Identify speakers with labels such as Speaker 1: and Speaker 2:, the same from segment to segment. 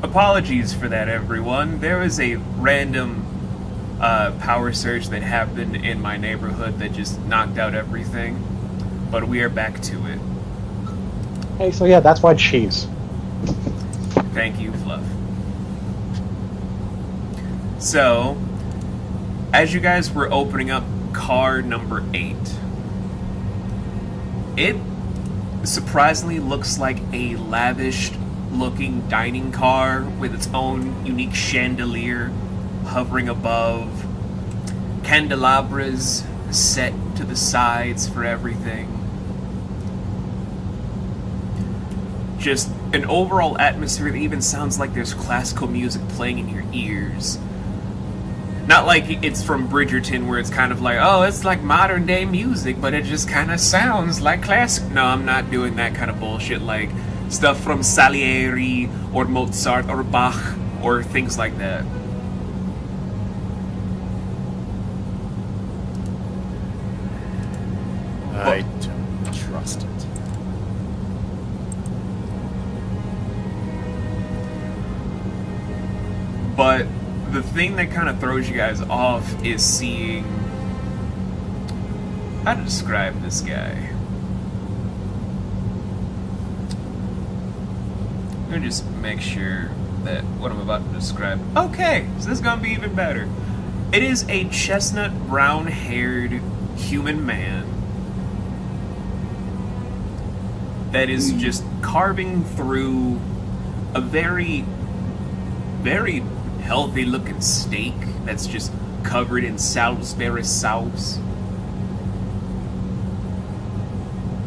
Speaker 1: Apologies for that, everyone. There was a random power surge that happened in my neighborhood that just knocked out everything. But we are back to it.
Speaker 2: Hey, so yeah, that's why cheese.
Speaker 1: Thank you, Fluff. So, as you guys were opening up car number 8, it surprisingly looks like a lavish looking dining car with its own unique chandelier hovering above, candelabras set to the sides for everything. Just an overall atmosphere that even sounds like there's classical music playing in your ears. Not like it's from Bridgerton where it's kind of like, oh, it's like modern day music, but it just kind of sounds like classic. No, I'm not doing that kind of bullshit like stuff from Salieri or Mozart or Bach or things like that.
Speaker 3: I don't trust it.
Speaker 1: But the thing that kind of throws you guys off is seeing how to describe this guy. I'm gonna just make sure that what I'm about to describe. Okay, so this is gonna be even better. It is a chestnut brown-haired human man that is just carving through a very, very healthy looking steak that's just covered in Salisbury sauce.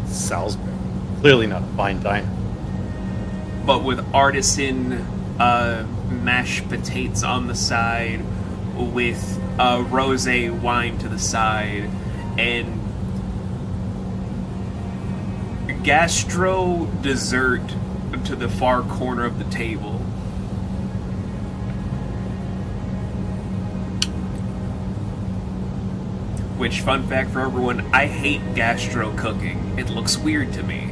Speaker 3: Salisbury. Clearly not a fine diner.
Speaker 1: But with artisan mashed potatoes on the side, with rosé wine to the side, and gastro dessert to the far corner of the table. Which, fun fact for everyone, I hate gastro cooking. It looks weird to me.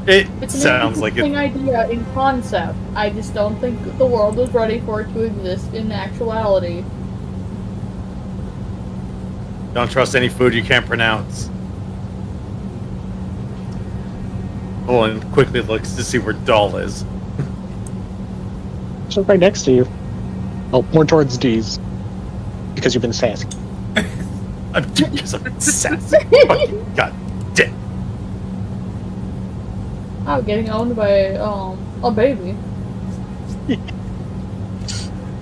Speaker 3: It sounds like
Speaker 4: It's an interesting idea in concept. I just don't think the world is ready for it to exist in actuality.
Speaker 3: Don't trust any food you can't pronounce. Owen quickly looks to see where Doll is.
Speaker 2: So right next to you. Oh, more towards D's. Because you've been sassy.
Speaker 3: I'm just sassy. Fucking god damn.
Speaker 4: I'm getting owned by a baby.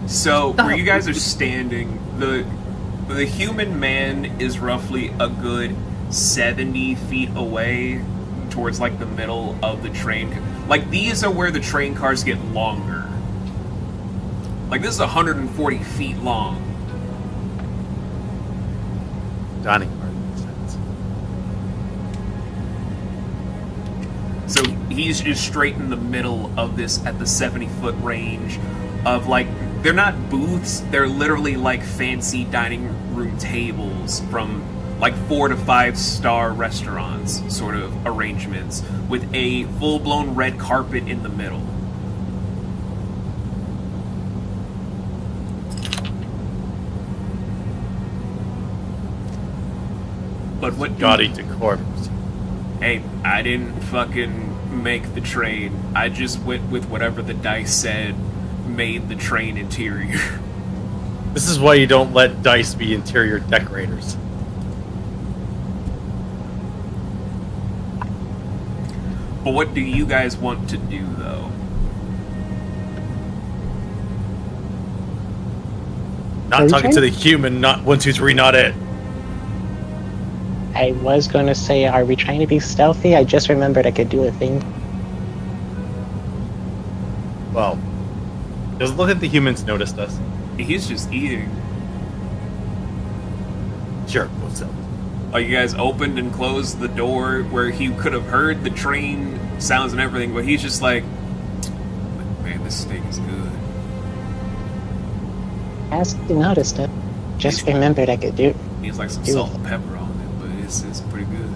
Speaker 1: So, where you guys are standing, the human man is roughly a good 70 feet away towards, like, the middle of the train. Like, these are where the train cars get longer. Like, this is 140 feet long.
Speaker 3: Dining car makes sense.
Speaker 1: So he's just straight in the middle of this at the 70-foot range of, like, they're not booths, they're literally like fancy dining room tables from like 4 to 5 star restaurants sort of arrangements with a full-blown red carpet in the middle. But what
Speaker 3: Gaudy decor.
Speaker 1: Hey, I didn't fucking make the train. I just went with whatever the dice said made the train interior.
Speaker 3: This is why you don't let dice be interior decorators.
Speaker 1: But what do you guys want to do, though?
Speaker 3: Not talking to the human, not 1, 2, 3, not it.
Speaker 2: I was going to say, are we trying to be stealthy? I just remembered I could do a thing.
Speaker 3: Well, doesn't look like the humans noticed us.
Speaker 1: He's just eating.
Speaker 3: Sure, what's up?
Speaker 1: Oh, you guys opened and closed the door where he could have heard the train sounds and everything, but he's just like, man, this steak is good.
Speaker 2: As you noticed it, just remembered I could do.
Speaker 1: Needs like some
Speaker 2: Do
Speaker 1: salt
Speaker 2: it.
Speaker 1: and pepper on it, but it's pretty good.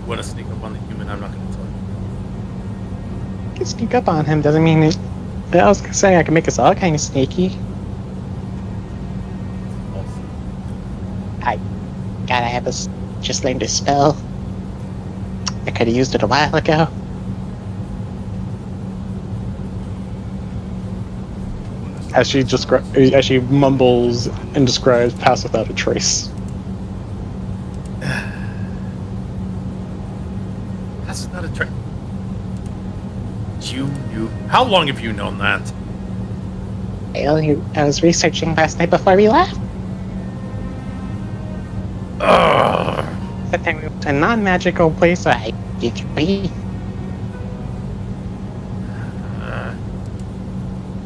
Speaker 3: Want to sneak up on the human? I'm not going to tell you.
Speaker 2: can sneak up on him. Doesn't mean it. I was saying I can make us all kind of sneaky. I gotta have us just learned a spell. I could have used it a while ago. As she mumbles and describes "pass without a trace."
Speaker 3: That's not a trick. You knew. How long have you known that?
Speaker 2: I was researching last night before we left. But then we went to a non-magical place, so I agree.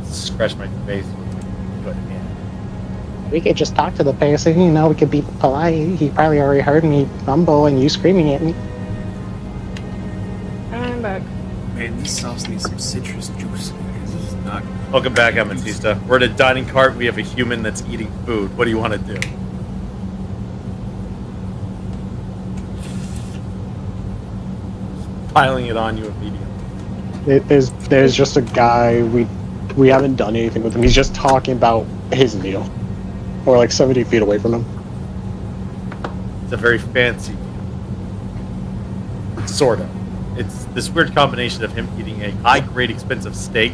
Speaker 3: Scratch my face with my hand.
Speaker 2: We could just talk to the person, we could be polite. He probably already heard me mumble and you screaming at me.
Speaker 4: I'm back.
Speaker 1: Man, this sauce needs some citrus juice. This is not.
Speaker 3: Welcome back, Amethysta. We're at a dining cart. We have a human that's eating food. What do you want to do? Piling it on you immediately.
Speaker 2: There's just a guy, we haven't done anything with him. He's just talking about his meal. Or like 70 feet away from him.
Speaker 3: It's a very fancy meal. Sort of. It's this weird combination of him eating a high-grade expensive steak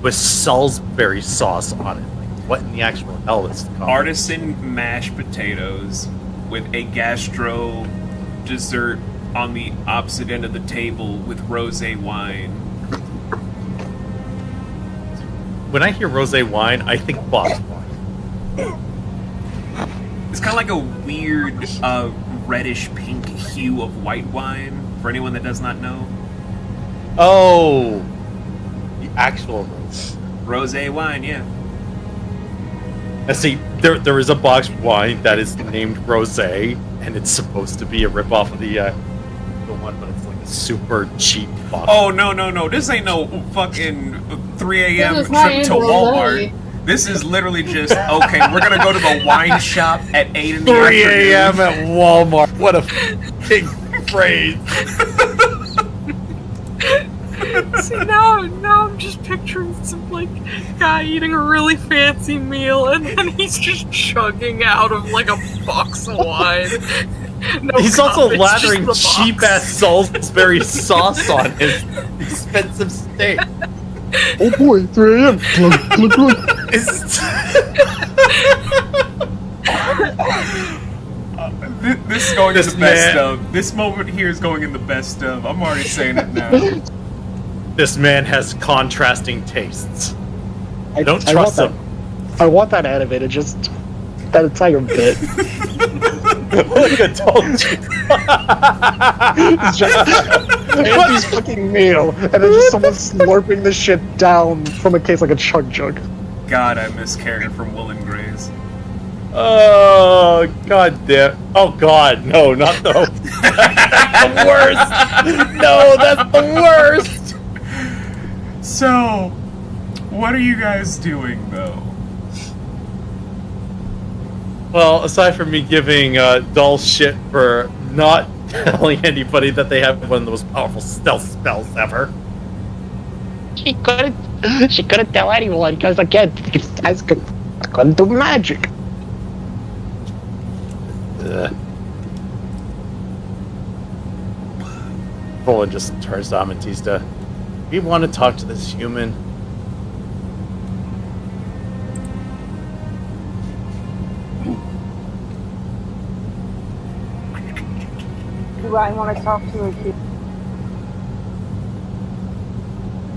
Speaker 3: with Salisbury sauce on it. Like, what in the actual hell is the combination?
Speaker 1: Artisan mashed potatoes with a gastro dessert on the opposite end of the table with rosé wine.
Speaker 3: When I hear rosé wine, I think box wine.
Speaker 1: It's kind of like a weird reddish pink hue of white wine, for anyone that does not know.
Speaker 3: Oh, the actual rosé.
Speaker 1: Rosé wine, yeah.
Speaker 3: Now see, there is a boxed wine that is named rosé, and it's supposed to be a ripoff of the one, but it's like a super cheap box.
Speaker 1: Oh, no. This ain't no fucking 3 a.m.
Speaker 4: This is
Speaker 1: trip
Speaker 4: high-end
Speaker 1: to
Speaker 4: rosé.
Speaker 1: Walmart. This is literally just, okay, we're gonna go to the wine shop at 8 in the
Speaker 3: 3
Speaker 1: afternoon.
Speaker 3: a.m. at Walmart. What a big phrase.
Speaker 5: See, now I'm just picturing some, like, guy eating a really fancy meal, and then he's just chugging out of, like, a box of wine. No
Speaker 3: He's
Speaker 5: cup,
Speaker 3: also
Speaker 5: it's
Speaker 3: lathering
Speaker 5: just the box.
Speaker 3: cheap-ass Salisbury sauce on his expensive steak.
Speaker 2: Oh boy, 3 a.m. Glug, glug, glug.
Speaker 1: This is going
Speaker 3: This
Speaker 1: in the best
Speaker 3: man-
Speaker 1: of. This moment here is going in the best of. I'm already saying it now.
Speaker 3: This man has contrasting tastes. I don't
Speaker 2: I
Speaker 3: trust
Speaker 2: want
Speaker 3: him.
Speaker 2: I want that animated, just that entire bit.
Speaker 3: Like I told you.
Speaker 2: It's just Andy's fucking meal, and then just someone slurping the shit down from a case like a chug jug.
Speaker 1: God, I miss Karen from Will and Grace.
Speaker 3: Oh, god damn. Oh god, no, not the... That's the worst! No, that's the worst!
Speaker 1: So, what are you guys doing, though?
Speaker 3: Well, aside from me giving dull shit for not telling anybody that they have one of the most powerful stealth spells ever.
Speaker 2: She couldn't tell anyone because again, these guys couldn't do magic.
Speaker 3: Roland just turns to Amethysta. We want to talk to this human.
Speaker 5: Do I want to talk to a kid?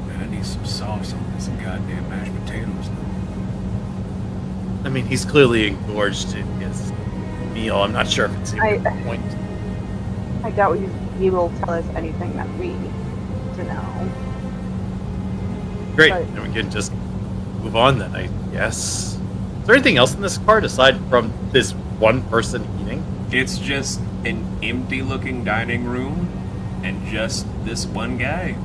Speaker 1: Man, I need some sauce on this goddamn mashed potatoes.
Speaker 3: I mean, he's clearly engorged in his meal. I'm not sure if it's even the point.
Speaker 5: I doubt you'd be able to tell us anything that we need to know.
Speaker 3: Great,
Speaker 5: But-
Speaker 3: then we can just move on then, I guess. Is there anything else in this card aside from this one person eating?
Speaker 1: It's just an empty-looking dining room and just this one guy.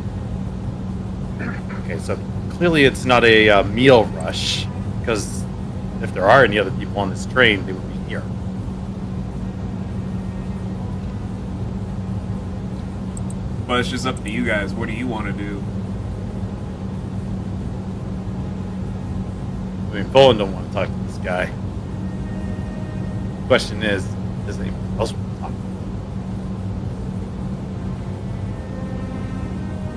Speaker 3: Okay, so clearly it's not a meal rush, because if there are any other people on this train, they would be here.
Speaker 1: But it's just up to you guys. What do you want to do?
Speaker 3: mean, Volan don't want to talk to this guy. Question is, does anyone else want to talk?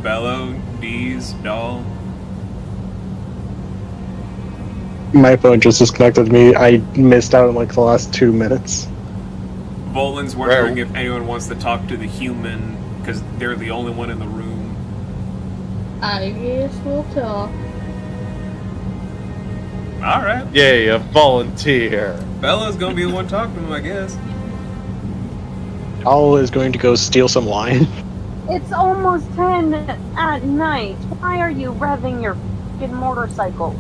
Speaker 1: Bello, Deez, Doll.
Speaker 2: My phone just disconnected me. I missed out on like the last 2 minutes.
Speaker 1: Volan's wondering if anyone wants to talk to the human, because they're the only one in the room.
Speaker 4: I guess we'll talk.
Speaker 1: Alright.
Speaker 3: Yay, a volunteer.
Speaker 1: Bella's gonna be the one talking to him, I guess.
Speaker 2: Owl is going to go steal some wine.
Speaker 6: It's almost 10 at night. Why are you revving your f***ing motorcycle?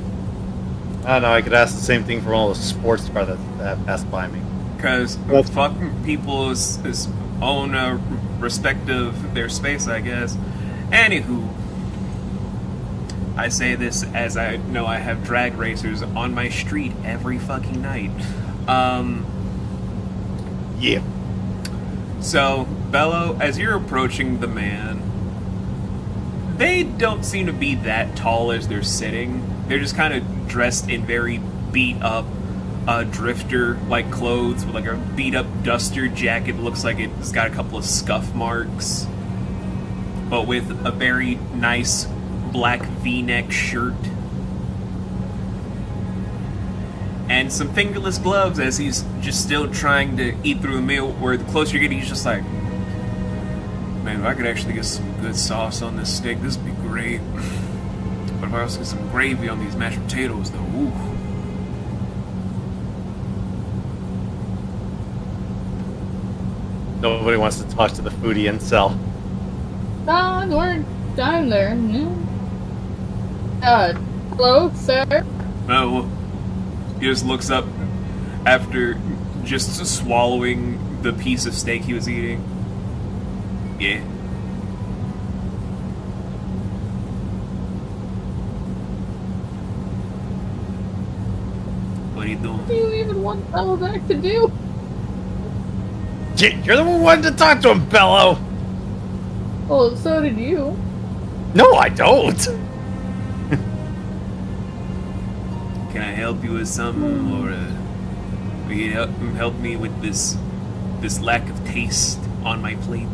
Speaker 3: I don't know, I could ask the same thing from all the sports cars that passed by me.
Speaker 1: Because fucking people is own respect of their space, I guess. Anywho, I say this as I know I have drag racers on my street every fucking night.
Speaker 3: Yeah.
Speaker 1: So, Bello, as you're approaching the man, they don't seem to be that tall as they're sitting. They're just kind of dressed in very beat up drifter-like clothes with like a beat-up duster jacket. Looks like it's got a couple of scuff marks, but with a very nice black V-neck shirt and some fingerless gloves as he's just still trying to eat through the meal, where the closer you get, he's just like, man, if I could actually get some good sauce on this steak, this would be great. But if I also get some gravy on these mashed potatoes, though, ooh.
Speaker 3: Nobody wants to talk to the foodie incel.
Speaker 4: We're down there. Hello, sir?
Speaker 1: No, he just looks up after just swallowing the piece of steak he was eating. Yeah. What are you doing?
Speaker 4: What do you even want Bello back to do?
Speaker 3: You're the one who wanted to talk to him, Bello!
Speaker 4: Well, so did you.
Speaker 3: No, I don't!
Speaker 1: Can I help you with something, or will you help me with this lack of taste on my plate?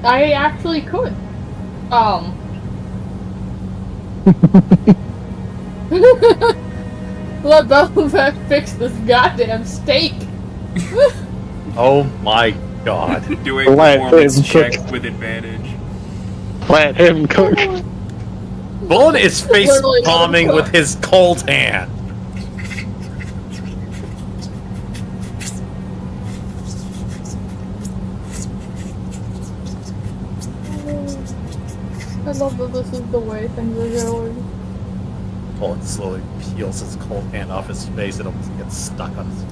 Speaker 4: I actually could. Let Bello back fix this goddamn steak.
Speaker 3: Oh my god.
Speaker 1: Do a
Speaker 2: Let
Speaker 1: performance
Speaker 2: him
Speaker 1: check
Speaker 2: cook.
Speaker 1: with advantage.
Speaker 2: Let him cook.
Speaker 3: Bullen is face
Speaker 4: Literally
Speaker 3: palming
Speaker 4: never
Speaker 3: with his cold hand.
Speaker 4: I love that this is the way things are going.
Speaker 3: Bullen slowly peels his cold hand off his face and almost gets stuck on his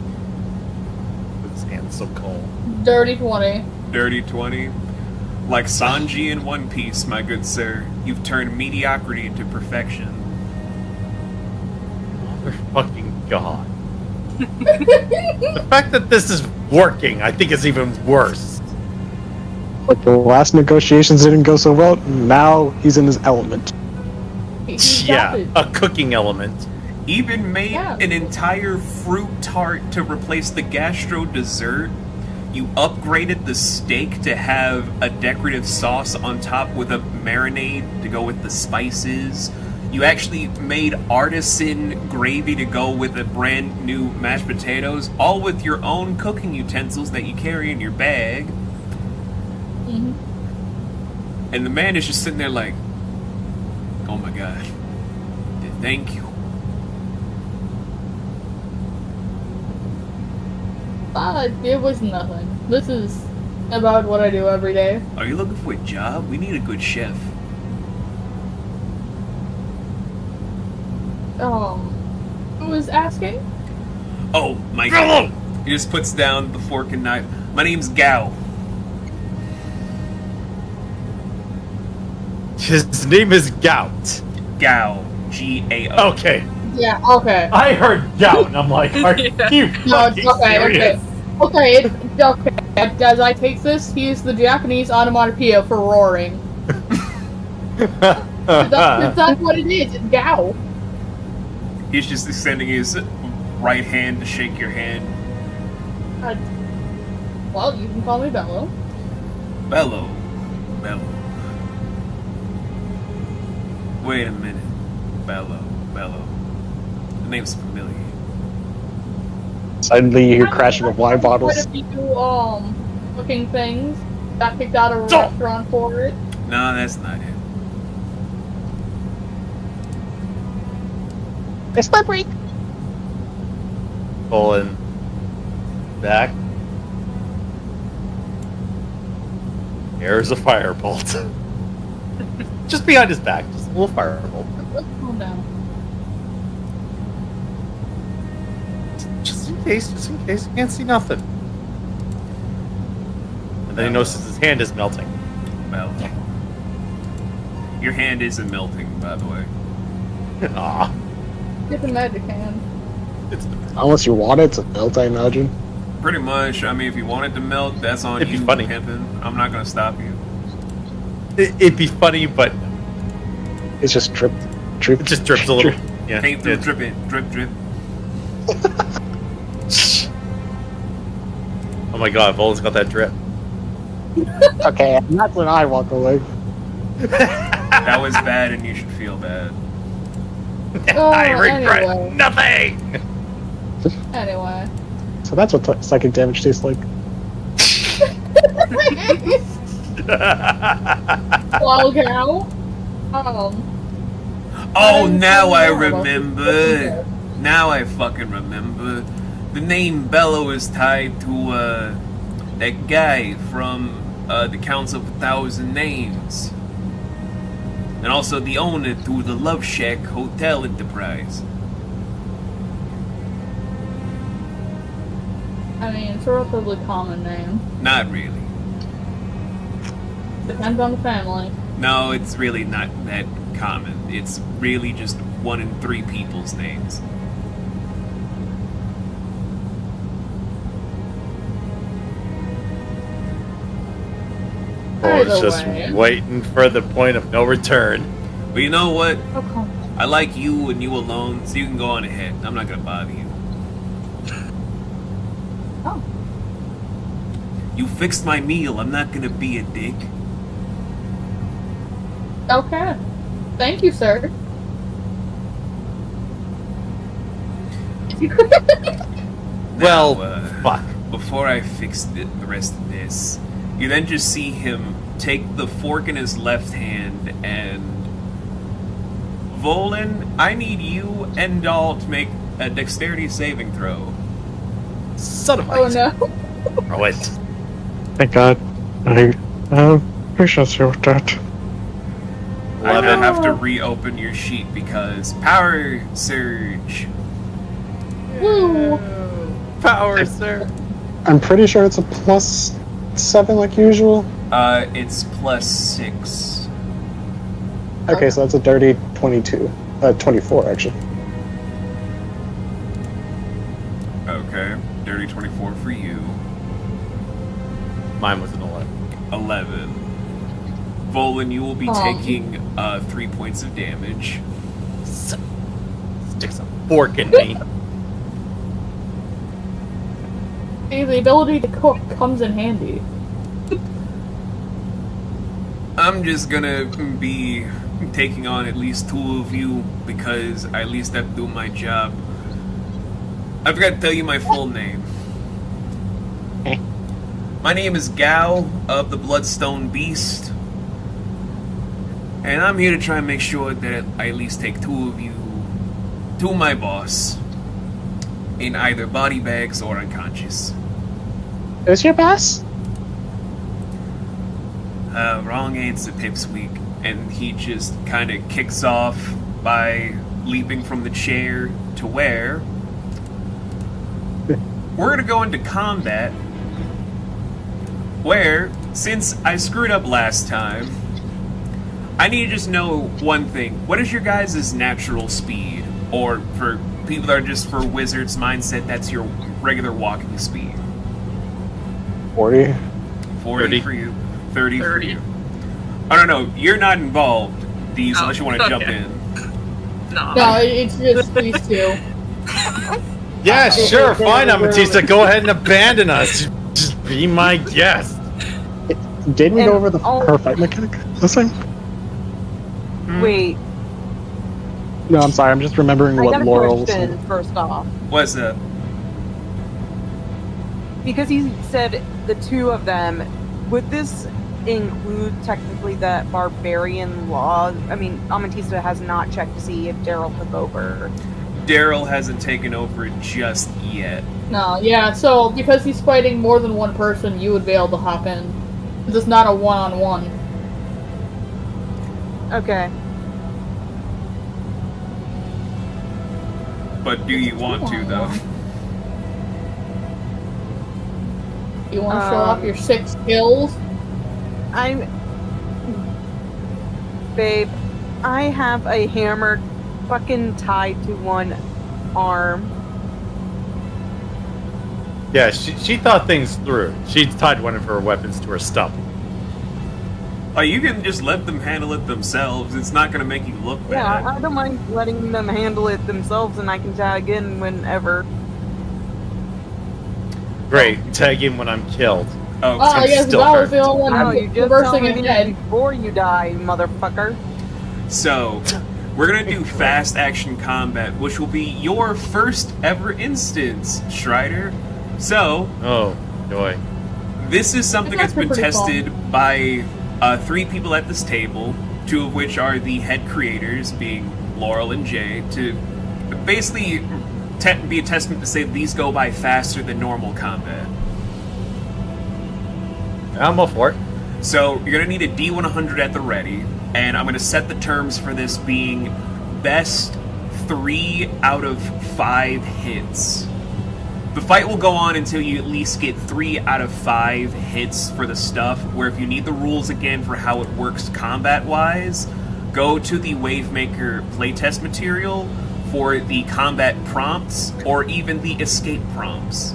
Speaker 3: with his hand so cold.
Speaker 4: Dirty 20.
Speaker 1: Dirty 20. Like Sanji in One Piece, my good sir, you've turned mediocrity into perfection.
Speaker 3: Motherfucking god. The fact that this is working, I think, is even worse.
Speaker 2: Like the last negotiations didn't go so well, now he's in his element.
Speaker 4: He's
Speaker 3: Yeah,
Speaker 4: got it.
Speaker 3: a cooking element.
Speaker 1: Even made
Speaker 4: Yeah.
Speaker 1: an entire fruit tart to replace the gastro dessert. You upgraded the steak to have a decorative sauce on top with a marinade to go with the spices. You actually made artisan gravy to go with the brand new mashed potatoes, all with your own cooking utensils that you carry in your bag.
Speaker 4: Mhm.
Speaker 1: And the man is just sitting there like, oh my god, thank you.
Speaker 4: It was nothing. This is about what I do every day.
Speaker 1: Are you looking for a job? We need a good chef.
Speaker 4: Who was asking?
Speaker 1: Oh my god. He just puts down the fork and knife. My name's Gao.
Speaker 3: His name is Gout.
Speaker 1: Gao. G-A-O.
Speaker 3: Okay.
Speaker 4: Yeah, okay.
Speaker 3: I heard gout, and I'm like, are you
Speaker 4: No,
Speaker 3: fucking
Speaker 4: okay,
Speaker 3: serious?
Speaker 4: okay. Okay, as I take this, he is the Japanese onomatopoeia for roaring. That's what it is, it's Gao.
Speaker 1: He's just extending his right hand to shake your hand.
Speaker 4: Well, you can call me Bello.
Speaker 1: Bello. Bello. Wait a minute. Bello. Bello. The name's familiar.
Speaker 2: Suddenly you hear crashing of wine bottles.
Speaker 4: Quite a few, cooking things. Got kicked out of a restaurant for it.
Speaker 1: No, that's not it.
Speaker 2: It's slippery.
Speaker 3: Pulling back. There's a firebolt. Just behind his back, just a little firebolt.
Speaker 4: Let's calm down.
Speaker 3: Just in case, you can't see nothing. And then he notices his hand is melting.
Speaker 1: Bello. Your hand isn't melting, by the way.
Speaker 3: Aw.
Speaker 4: Get the magic hand.
Speaker 3: It's
Speaker 2: Unless you want it to melt, I imagine.
Speaker 1: Pretty much. I mean, if you want it to melt, that's on
Speaker 3: It'd
Speaker 1: you,
Speaker 3: be funny.
Speaker 1: pimpin'. I'm not gonna stop you.
Speaker 3: it'd be funny, but
Speaker 2: It's just drip.
Speaker 3: it just drips a little. Yeah.
Speaker 1: Paint through drip it. Drip, drip.
Speaker 3: Oh my god, Volan's got that drip.
Speaker 2: Okay, and that's when I walk away.
Speaker 1: That was bad and you should feel bad.
Speaker 3: I regret
Speaker 4: anyway.
Speaker 3: nothing!
Speaker 4: Anyway.
Speaker 2: So that's what psychic damage tastes like.
Speaker 4: Wild cow.
Speaker 1: Oh, now I
Speaker 4: don't know about
Speaker 1: remember.
Speaker 4: this.
Speaker 1: Now I fucking remember. The name Bello is tied to, that guy from, the Council of 1,000 Names. And also the owner to the Love Shack Hotel Enterprise.
Speaker 4: I mean, it's a relatively common name.
Speaker 1: Not really.
Speaker 4: Depends on the family.
Speaker 1: No, it's really not that common. It's really just 1 in 3 people's names.
Speaker 3: I was
Speaker 4: Either
Speaker 3: just
Speaker 4: way.
Speaker 3: waiting for the point of no return.
Speaker 1: But you know what?
Speaker 4: Oh, come on.
Speaker 1: I like you and you alone, so you can go on ahead. I'm not gonna bother you.
Speaker 4: Oh.
Speaker 1: You fixed my meal. I'm not gonna be a dick.
Speaker 4: Okay. Thank you, sir.
Speaker 3: Well,
Speaker 1: Now,
Speaker 3: fuck.
Speaker 1: before I fix the rest of this, you then just see him take the fork in his left hand and... Volan, I need you and Dahl to make a dexterity saving throw.
Speaker 3: Son of a
Speaker 4: Oh no.
Speaker 3: Throw it.
Speaker 2: Thank God. I'm pretty sure with that.
Speaker 1: I now
Speaker 3: 11.
Speaker 1: have to reopen your sheet because power surge.
Speaker 4: Woo.
Speaker 3: Power, sir.
Speaker 2: I'm pretty sure it's a +7 like usual.
Speaker 1: It's +6.
Speaker 2: Okay, so that's a dirty 22. 24, actually.
Speaker 1: Okay, dirty 24 for you.
Speaker 3: Mine was an 11.
Speaker 1: 11. Volan, you will be
Speaker 4: Aw.
Speaker 1: taking 3 points of damage.
Speaker 3: Sticks a fork in me.
Speaker 4: See, the ability to cook comes in handy.
Speaker 1: I'm just gonna be taking on at least 2 of you because I at least have to do my job. I forgot to tell you my full name. My name is Gao of the Bloodstone Beast. And I'm here to try and make sure that I at least take 2 of you to my boss in either body bags or unconscious.
Speaker 2: Is your boss?
Speaker 1: Wrong answer, Pipsqueak. And he just kind of kicks off by leaping from the chair to where we're going to go into combat. Where, since I screwed up last time, I need to just know one thing. What is your guys' natural speed? Or for people that are just for wizards' mindset, that's your regular walking speed.
Speaker 2: 40.
Speaker 1: 40
Speaker 3: 30.
Speaker 1: for you. 30 for
Speaker 5: 30.
Speaker 1: you. Oh, no, you're not involved, Deez,
Speaker 5: Oh,
Speaker 1: unless you want to jump
Speaker 5: okay.
Speaker 1: in.
Speaker 4: No, it's just these two.
Speaker 3: Yeah, sure,
Speaker 4: they're
Speaker 3: fine,
Speaker 4: really-
Speaker 3: Amatista. Go ahead and abandon us. Just be my guest.
Speaker 2: Did we
Speaker 6: And
Speaker 2: go over her fight mechanic this time?
Speaker 6: Wait,
Speaker 2: No, I'm sorry. I'm just remembering
Speaker 6: I
Speaker 2: what
Speaker 6: got a
Speaker 2: Laurel's.
Speaker 6: question first off.
Speaker 1: What's up?
Speaker 6: Because he said the two of them, would this include technically the barbarian law? I mean, Amatista has not checked to see if Daryl took over.
Speaker 1: Daryl hasn't taken over just yet.
Speaker 4: No, yeah, so because he's fighting more than one person, you would be able to hop in. It's not a one-on-one.
Speaker 6: Okay.
Speaker 1: But do you want to, though?
Speaker 4: You want to show off your 6 skills?
Speaker 6: Babe, I have a hammer fucking tied to one arm.
Speaker 3: Yeah, she thought things through. She tied one of her weapons to her stump.
Speaker 1: Oh, you can just let them handle it themselves. It's not going to make you look
Speaker 6: Yeah,
Speaker 1: bad.
Speaker 6: I don't mind letting them handle it themselves, and I can tag in whenever.
Speaker 3: Great, tag in when I'm killed.
Speaker 1: Oh,
Speaker 4: Oh, I guess
Speaker 3: still
Speaker 4: that was the
Speaker 3: hurt.
Speaker 4: only
Speaker 6: No,
Speaker 4: one
Speaker 6: you just tell
Speaker 4: reversing
Speaker 6: me
Speaker 4: his head.
Speaker 6: before you die, motherfucker.
Speaker 1: so we're going to do fast action combat, which will be your first ever instance, Strider. So,
Speaker 3: Oh, joy.
Speaker 1: this is something that's been
Speaker 4: That's pretty
Speaker 1: tested by 3 people at this table, 2 of which are the head creators, being Laurel and Jay, to basically be a testament to say that these go by faster than normal combat.
Speaker 3: I'm all for it.
Speaker 1: So you're going to need a D100 at the ready, and I'm going to set the terms for this being best 3 out of 5 hits. The fight will go on until you at least get 3 out of 5 hits for the stuff, where if you need the rules again for how it works combat-wise, go to the Wavemaker playtest material for the combat prompts, or even the escape prompts.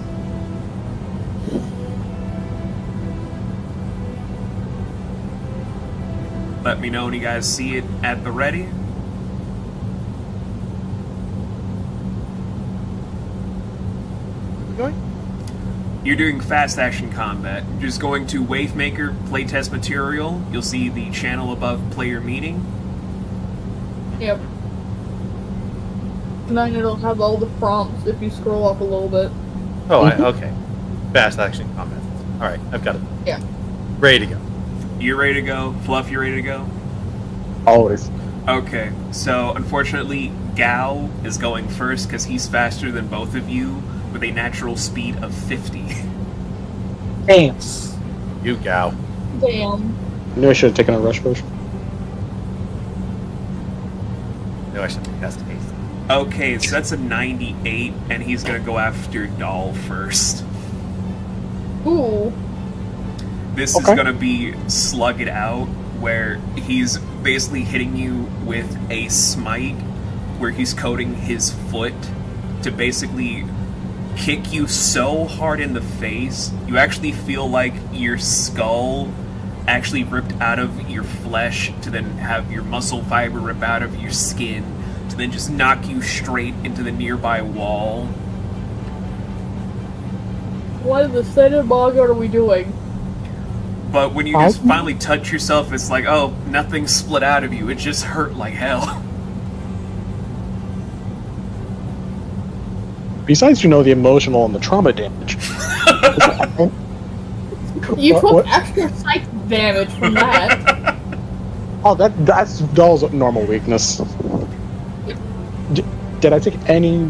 Speaker 1: Let me know when you guys see it at the ready. You're doing fast action combat. You're just going to Wavemaker playtest material. You'll see the channel above player meeting.
Speaker 4: Yep. And then it'll have all the prompts if you scroll up a little bit.
Speaker 3: Oh, okay. Fast action combat. Alright, I've got it.
Speaker 4: Yeah.
Speaker 3: Ready to go.
Speaker 1: You're ready to go? Fluff, you ready to go?
Speaker 2: Always.
Speaker 1: Okay, so unfortunately, Gao is going first because he's faster than both of you with a natural speed of 50.
Speaker 2: Damn.
Speaker 3: You gal.
Speaker 4: Damn.
Speaker 2: I knew I should have taken a rush potion.
Speaker 3: No, I should have cast haste.
Speaker 1: Okay, so that's a 98, and he's gonna go after Doll first.
Speaker 4: Ooh.
Speaker 1: This
Speaker 2: Okay.
Speaker 1: is gonna be Slug It Out, where he's basically hitting you with a smite, where he's coating his foot to basically kick you so hard in the face, you actually feel like your skull actually ripped out of your flesh to then have your muscle fiber rip out of your skin to then just knock you straight into the nearby wall.
Speaker 4: What in the state of Bogart are we doing?
Speaker 1: But when you just finally touch yourself, it's like, oh, nothing split out of you. It just hurt like hell.
Speaker 2: Besides, the emotional and the trauma damage.
Speaker 4: You
Speaker 2: What-
Speaker 4: took
Speaker 2: what?
Speaker 4: extra psych damage from that.
Speaker 2: Oh, that's Doll's normal weakness. Did I take any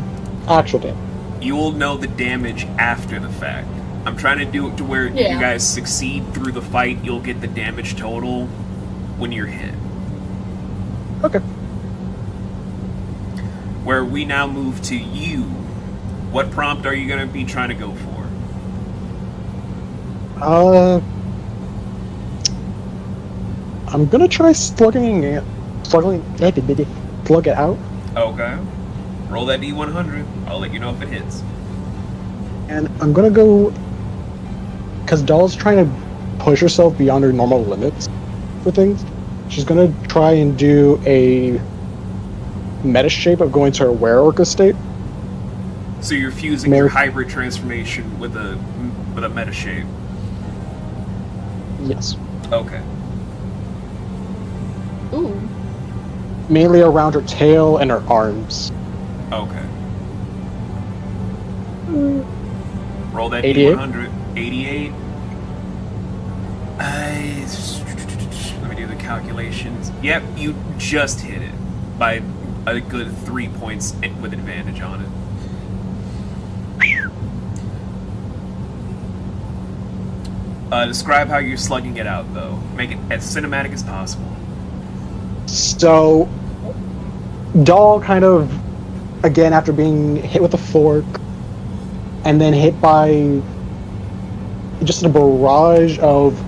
Speaker 2: actual damage?
Speaker 1: You will know the damage after the fact. I'm trying to do it to where if
Speaker 4: Yeah.
Speaker 1: you guys succeed through the fight, you'll get the damage total when you're hit.
Speaker 2: Okay.
Speaker 1: Where we now move to you. What prompt are you going to be trying to go for?
Speaker 2: I'm gonna try slugging it out,
Speaker 1: Okay. Roll that D100. I'll let you know if it hits.
Speaker 2: and I'm gonna go because Doll's trying to push herself beyond her normal limits for things. She's gonna try and do a meta shape of going to a werewolf state.
Speaker 1: So you're fusing your hybrid transformation with a meta shape.
Speaker 2: Yes.
Speaker 1: Okay.
Speaker 4: Ooh.
Speaker 2: Mainly around her tail and her arms.
Speaker 1: Okay. Roll that
Speaker 2: 88?
Speaker 1: D100. 88. Let me do the calculations. Yep, you just hit it by a good 3 points with advantage on it. Describe how you're slugging it out, though. Make it as cinematic as possible.
Speaker 2: So, Doll kind of, again, after being hit with a fork, and then hit by just a barrage of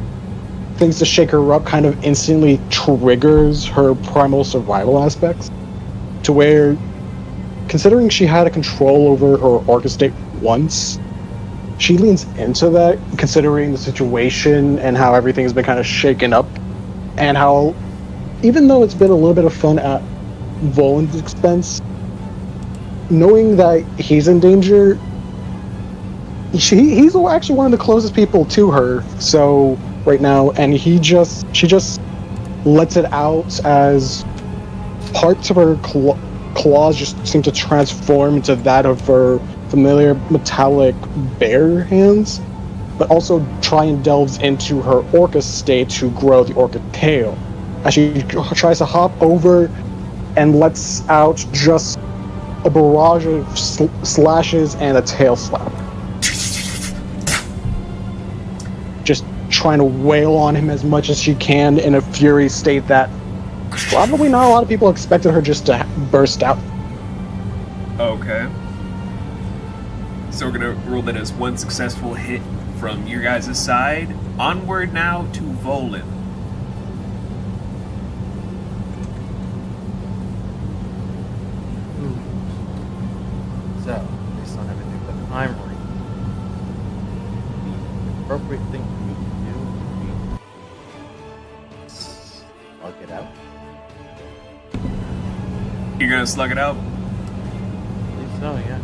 Speaker 2: things to shake her up, kind of instantly triggers her primal survival aspects. To where, considering she had a control over her orca state once, she leans into that, considering the situation and how everything has been kind of shaken up, and how, even though it's been a little bit of fun at Volan's expense, knowing that he's in danger, he's actually one of the closest people to her. So right now, and she just lets it out as parts of her claws just seem to transform into that of her familiar metallic bear hands, but also try and delves into her orca state to grow the orca tail. As she tries to hop over and lets out just a barrage of slashes and a tail slap. Just trying to wail on him as much as she can in a fury state that probably not a lot of people expected her just to burst out.
Speaker 1: Okay. So we're gonna rule that as one successful hit from your guys' side. Onward now to Volan.
Speaker 3: So, based on everything that I'm reading, the appropriate thing for me to do would be slug it out.
Speaker 1: You're gonna slug it out?
Speaker 3: I believe so, yeah.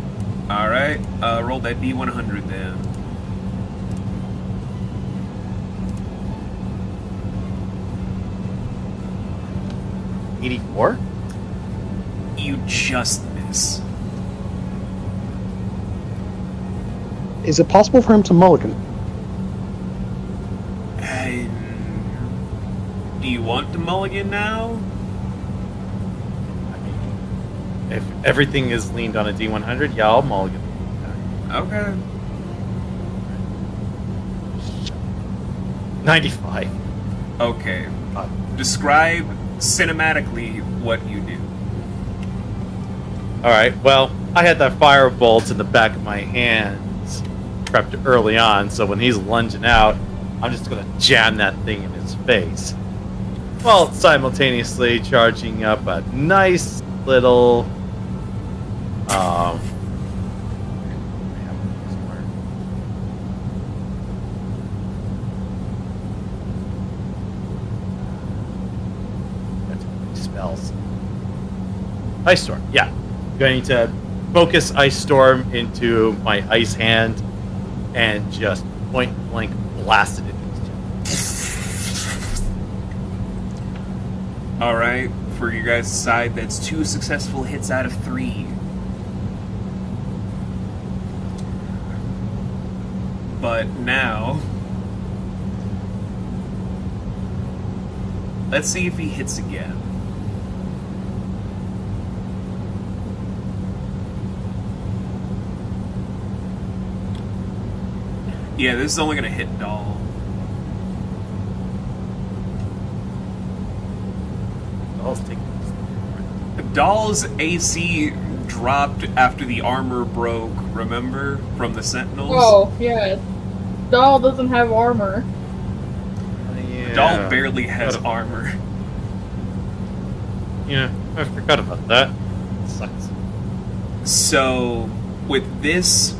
Speaker 1: Alright, roll that D100 then.
Speaker 3: $84?
Speaker 1: You just miss.
Speaker 2: Is it possible for him to mulligan?
Speaker 1: Do you want to mulligan now?
Speaker 3: I mean, if everything is leaned on a D100, yeah, I'll mulligan.
Speaker 1: Okay.
Speaker 3: 95.
Speaker 1: Okay. Describe cinematically what you do.
Speaker 3: Alright, well, I had that firebolt in the back of my hands prepped early on, so when he's lunging out, I'm just gonna jam that thing in his face. While simultaneously charging up a nice little spells. Ice Storm, yeah. Going to focus Ice Storm into my ice hand and just point blank blast it into his chest.
Speaker 1: Alright, for your guys' side, that's 2 successful hits out of 3. But now, let's see if he hits again. Yeah, this is only gonna hit Doll.
Speaker 3: Doll's taking
Speaker 1: Doll's AC dropped after the armor broke, remember? From the Sentinels?
Speaker 4: Oh, yeah. Doll doesn't have armor.
Speaker 3: yeah.
Speaker 1: Doll barely has armor.
Speaker 3: Yeah, I forgot about that. Sucks.
Speaker 1: So, with this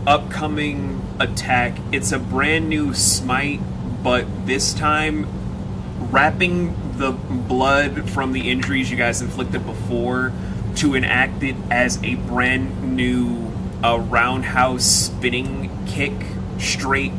Speaker 1: upcoming attack, it's a brand new smite, but this time wrapping the blood from the injuries you guys inflicted before to enact it as a brand new roundhouse spinning kick straight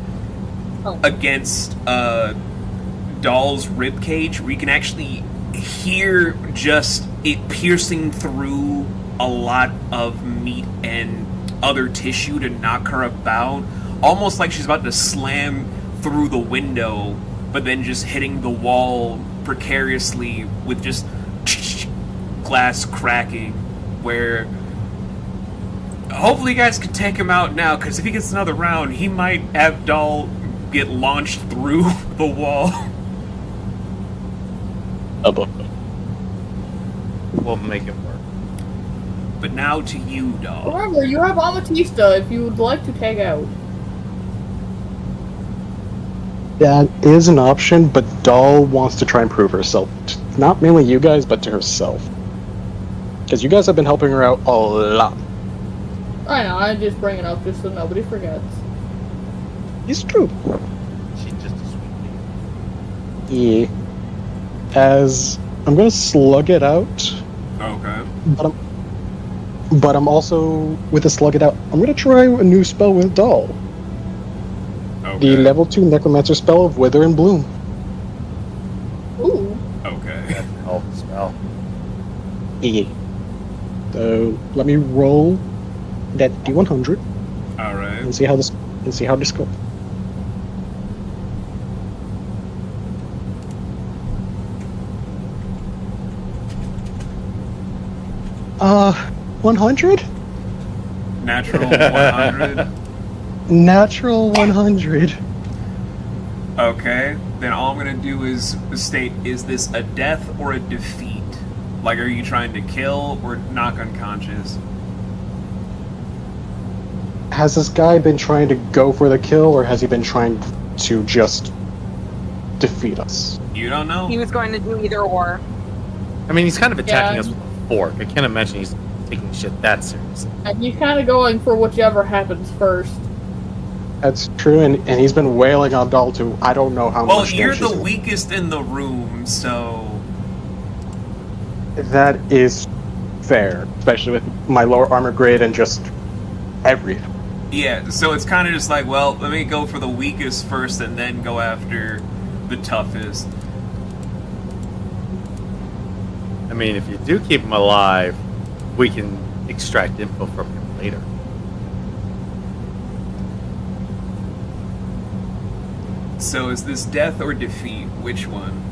Speaker 1: against Doll's ribcage, where you can actually hear just it piercing through a lot of meat and other tissue to knock her about, almost like she's about to slam through the window, but then just hitting the wall precariously with just glass cracking, where hopefully you guys can take him out now, because if he gets another round, he might have Doll get launched through the wall.
Speaker 3: We'll make it work.
Speaker 1: But now to you, Doll.
Speaker 4: Remember, you have Amethysta if you would like to take out.
Speaker 2: That is an option, but Doll wants to try and prove herself. Not mainly you guys, but to herself. Because you guys have been helping her out a lot.
Speaker 4: I know, I just bring it up just so nobody forgets.
Speaker 2: It's true.
Speaker 3: She's just a sweet lady.
Speaker 2: Yeah. As I'm gonna slug it out,
Speaker 1: Okay.
Speaker 2: but I'm also, with the slug it out, I'm gonna try a new spell with Doll.
Speaker 1: Okay.
Speaker 2: The level 2 Necromancer spell of Wither and Bloom.
Speaker 4: Ooh.
Speaker 1: Okay.
Speaker 3: That's a hell of a spell.
Speaker 2: Yeah. So let me roll that D100
Speaker 1: Alright.
Speaker 2: and see how this goes. 100?
Speaker 1: Natural 100.
Speaker 2: Natural 100.
Speaker 1: Okay. Then all I'm gonna do is state, is this a death or a defeat? Like, are you trying to kill or knock unconscious?
Speaker 2: Has this guy been trying to go for the kill, or has he been trying to just defeat us?
Speaker 1: You don't know?
Speaker 6: He was going to do either or.
Speaker 3: I mean, he's kind of attacking
Speaker 4: Yeah.
Speaker 3: us with a fork. I can't imagine he's taking shit that seriously.
Speaker 4: And he's kind of going for whichever happens first.
Speaker 2: That's true, and he's been wailing on Doll too. I don't know how
Speaker 1: Well,
Speaker 2: much
Speaker 1: you're
Speaker 2: damage
Speaker 1: the
Speaker 2: he's-
Speaker 1: weakest in the room, so...
Speaker 2: That is fair, especially with my lower armor grade and just everything.
Speaker 1: Yeah, so it's kind of just like, well, let me go for the weakest first and then go after the toughest.
Speaker 3: I mean, if you do keep him alive, we can extract info from him later.
Speaker 1: So is this death or defeat? Which one?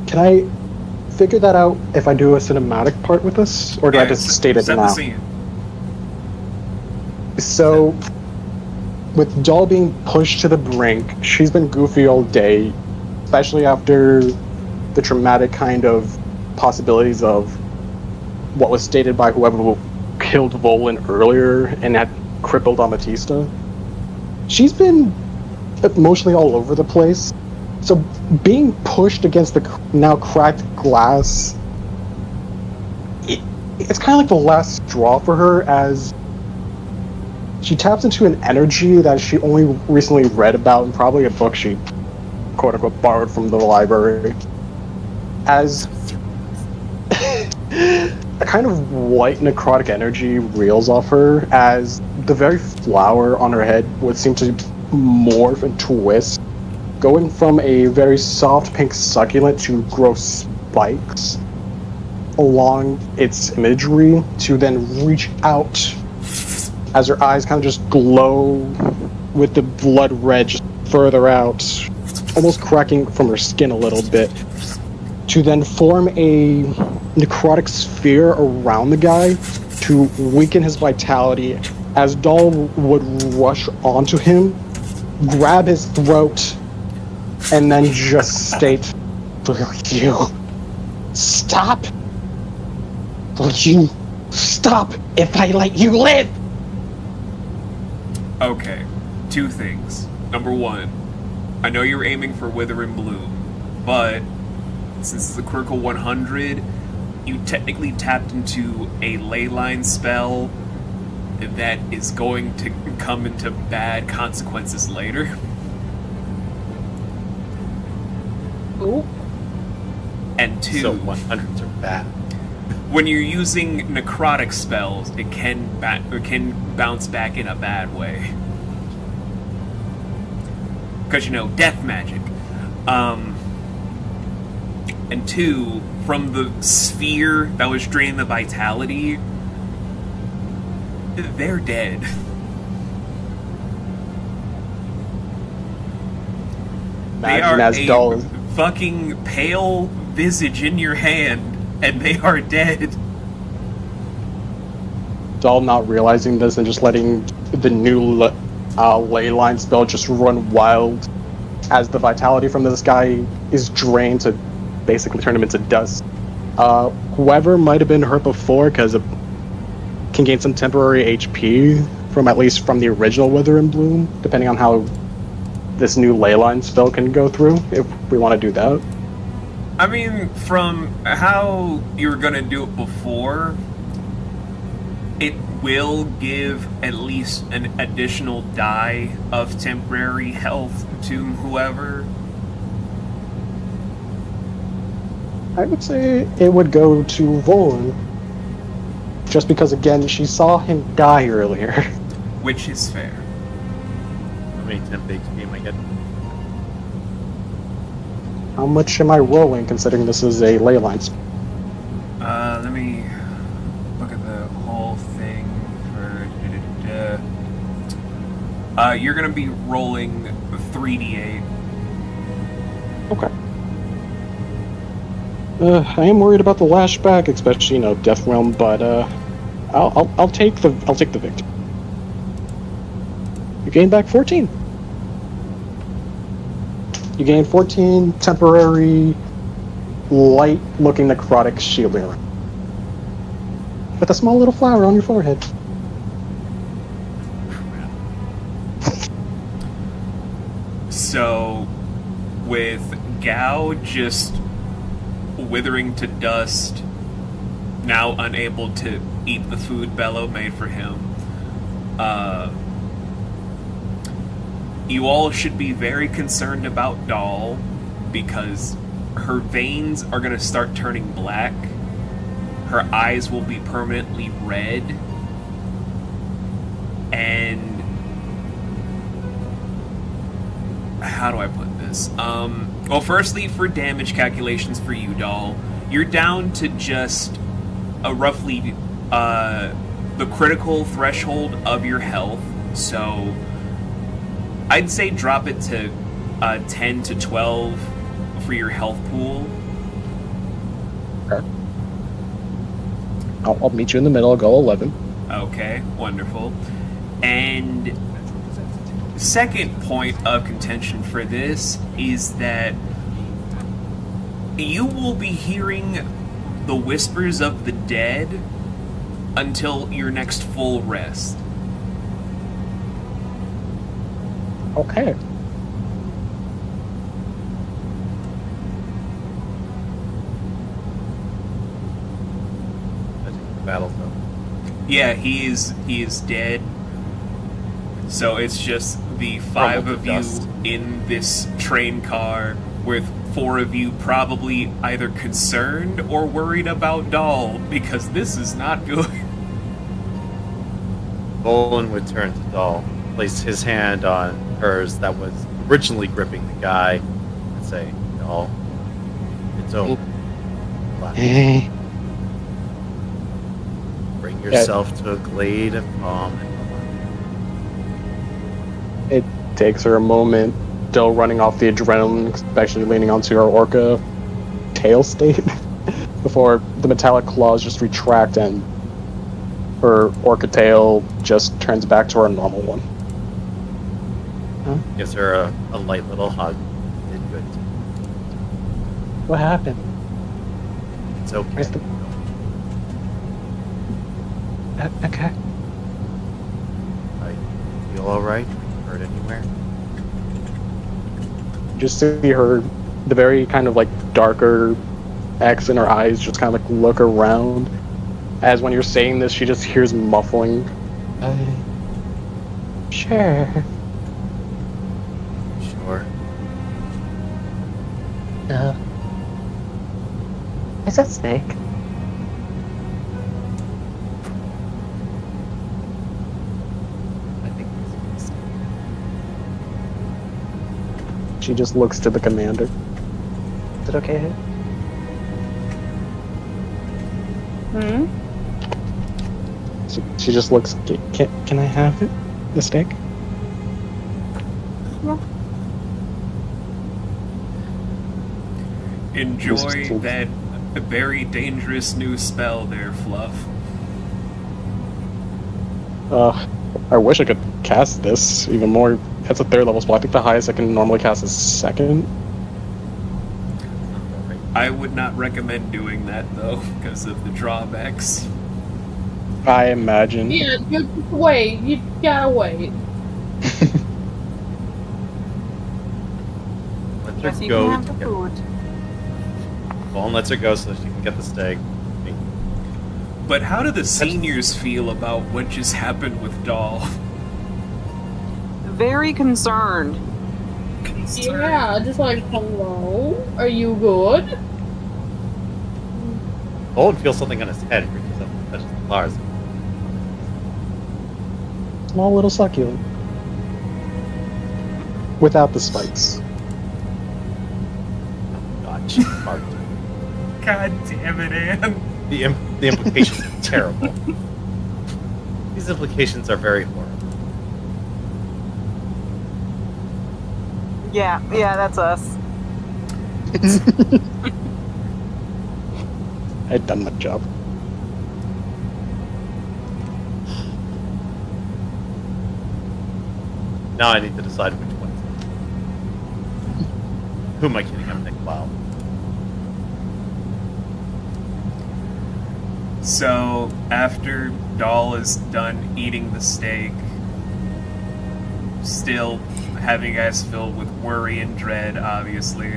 Speaker 2: Can I figure that out if I do a cinematic part with this, or do I
Speaker 1: Yeah,
Speaker 2: just state it
Speaker 1: set
Speaker 2: now?
Speaker 1: the scene.
Speaker 2: So, with Doll being pushed to the brink, she's been goofy all day, especially after the traumatic kind of possibilities of what was stated by whoever killed Volan earlier and had crippled Amethysta. She's been emotionally all over the place. So being pushed against the now cracked glass, it's kind of like the last straw for her, as she taps into an energy that she only recently read about in probably a book she quote-unquote borrowed from the library. As a kind of white necrotic energy reels off her, as the very flower on her head would seem to morph and twist, going from a very soft pink succulent to grow spikes along its imagery to then reach out as her eyes kind of just glow with the blood red just further out, almost cracking from her skin a little bit, to then form a necrotic sphere around the guy to weaken his vitality, as Doll would rush onto him, grab his throat, and then just state, "Will you stop? Will you stop if I let you live?"
Speaker 1: Okay, two things. Number one, I know you're aiming for Wither and Bloom, but since it's a critical 100, you technically tapped into a ley line spell that is going to come into bad consequences later.
Speaker 4: Ooh.
Speaker 1: And two,
Speaker 3: So 100s are bad.
Speaker 1: when you're using necrotic spells, it can bounce back in a bad way. Because, death magic. And two, from the sphere that was draining the vitality, they're dead. They are
Speaker 2: Imagine as
Speaker 1: a
Speaker 2: dull as
Speaker 1: fucking pale visage in your hand, and they are dead.
Speaker 2: Dahl not realizing this and just letting the new ley line spell just run wild as the vitality from this guy is drained to basically turn him into dust. Whoever might have been hurt before, because it can gain some temporary HP from at least from the original Wither and Bloom, depending on how this new ley line spell can go through, if we want to do that.
Speaker 1: I mean, from how you were gonna do it before, it will give at least an additional die of temporary health to whoever.
Speaker 2: I would say it would go to Volan. Just because, again, she saw him die earlier.
Speaker 1: Which is fair.
Speaker 3: How many temp HP am I getting?
Speaker 2: How much am I rolling, considering this is a ley line spell?
Speaker 1: Let me look at the whole thing for... You're gonna be rolling 3d8.
Speaker 2: Okay. I am worried about the lashback, especially Death Realm, but I'll take the victory. You gain back 14. You gain 14 temporary, light-looking necrotic shielding around. With a small little flower on your forehead.
Speaker 1: So, with Gao just withering to dust, now unable to eat the food Bello made for him, you all should be very concerned about Doll, because her veins are going to start turning black, her eyes will be permanently red, and how do I put this? Well, firstly, for damage calculations for you, Doll, you're down to just roughly the critical threshold of your health, so I'd say drop it to 10 to 12 for your health pool.
Speaker 2: Okay. I'll meet you in the middle. I'll go 11.
Speaker 1: Okay, wonderful. And second point of contention for this is that you will be hearing the whispers of the dead until your next full rest.
Speaker 2: Okay.
Speaker 3: I think the battle's over.
Speaker 1: Yeah, he is dead. So it's just the five
Speaker 3: Crumbled
Speaker 1: of
Speaker 3: to
Speaker 1: you
Speaker 3: dust.
Speaker 1: in this train car with four of you probably either concerned or worried about Doll, because this is not good.
Speaker 3: Volan would turn to Dahl, place his hand on hers that was originally gripping the guy, and say, Dahl, it's over. Relax. Bring yourself to a glade of calm and
Speaker 2: It takes her a moment, still running off the adrenaline, especially leaning onto her orca tail state, before the metallic claws just retract and her orca tail just turns back to her normal one.
Speaker 3: gives her a light little hug. Did good.
Speaker 2: What happened?
Speaker 3: It's okay.
Speaker 2: Where's the... Okay.
Speaker 3: I feel alright? Hurt anywhere?
Speaker 2: Just see her, the very kind of like darker X in her eyes, just kind of like look around. As when you're saying this, she just hears muffling. Sure.
Speaker 3: Sure.
Speaker 2: Is that steak?
Speaker 3: I think it's
Speaker 2: She just looks to the commander. Is it okay?
Speaker 6: Hmm?
Speaker 2: She just looks. Can I have it? The steak?
Speaker 6: Yeah.
Speaker 1: Enjoy that very dangerous new spell there, Fluff.
Speaker 2: I wish I could cast this even more. It's a 3rd level spell. I think the highest I can normally cast is 2nd.
Speaker 1: I would not recommend doing that, though, because of the drawbacks.
Speaker 2: I imagine.
Speaker 4: Yeah, you just wait. You gotta wait.
Speaker 3: Let
Speaker 6: Guess
Speaker 3: her
Speaker 6: you
Speaker 3: go.
Speaker 6: can have the
Speaker 3: get-
Speaker 6: food.
Speaker 3: Vaughn lets her go so that she can get the steak.
Speaker 1: But how do the seniors feel about what just happened with Doll?
Speaker 6: Very concerned.
Speaker 5: Concerned.
Speaker 4: Yeah, just like, hello? Are you good?
Speaker 3: Vaughn feels something on his head. He reaches up and touches Lars.
Speaker 2: Small little succulent. Without the spikes.
Speaker 3: God, she's hard.
Speaker 1: God damn it, Anne.
Speaker 3: The implications are terrible. These implications are very horrible.
Speaker 6: Yeah, that's us.
Speaker 2: I'd done my job.
Speaker 3: Now I need to decide which one. Who am I kidding? I'm Nick Wow.
Speaker 1: So, after Doll is done eating the steak, still having you guys filled with worry and dread, obviously.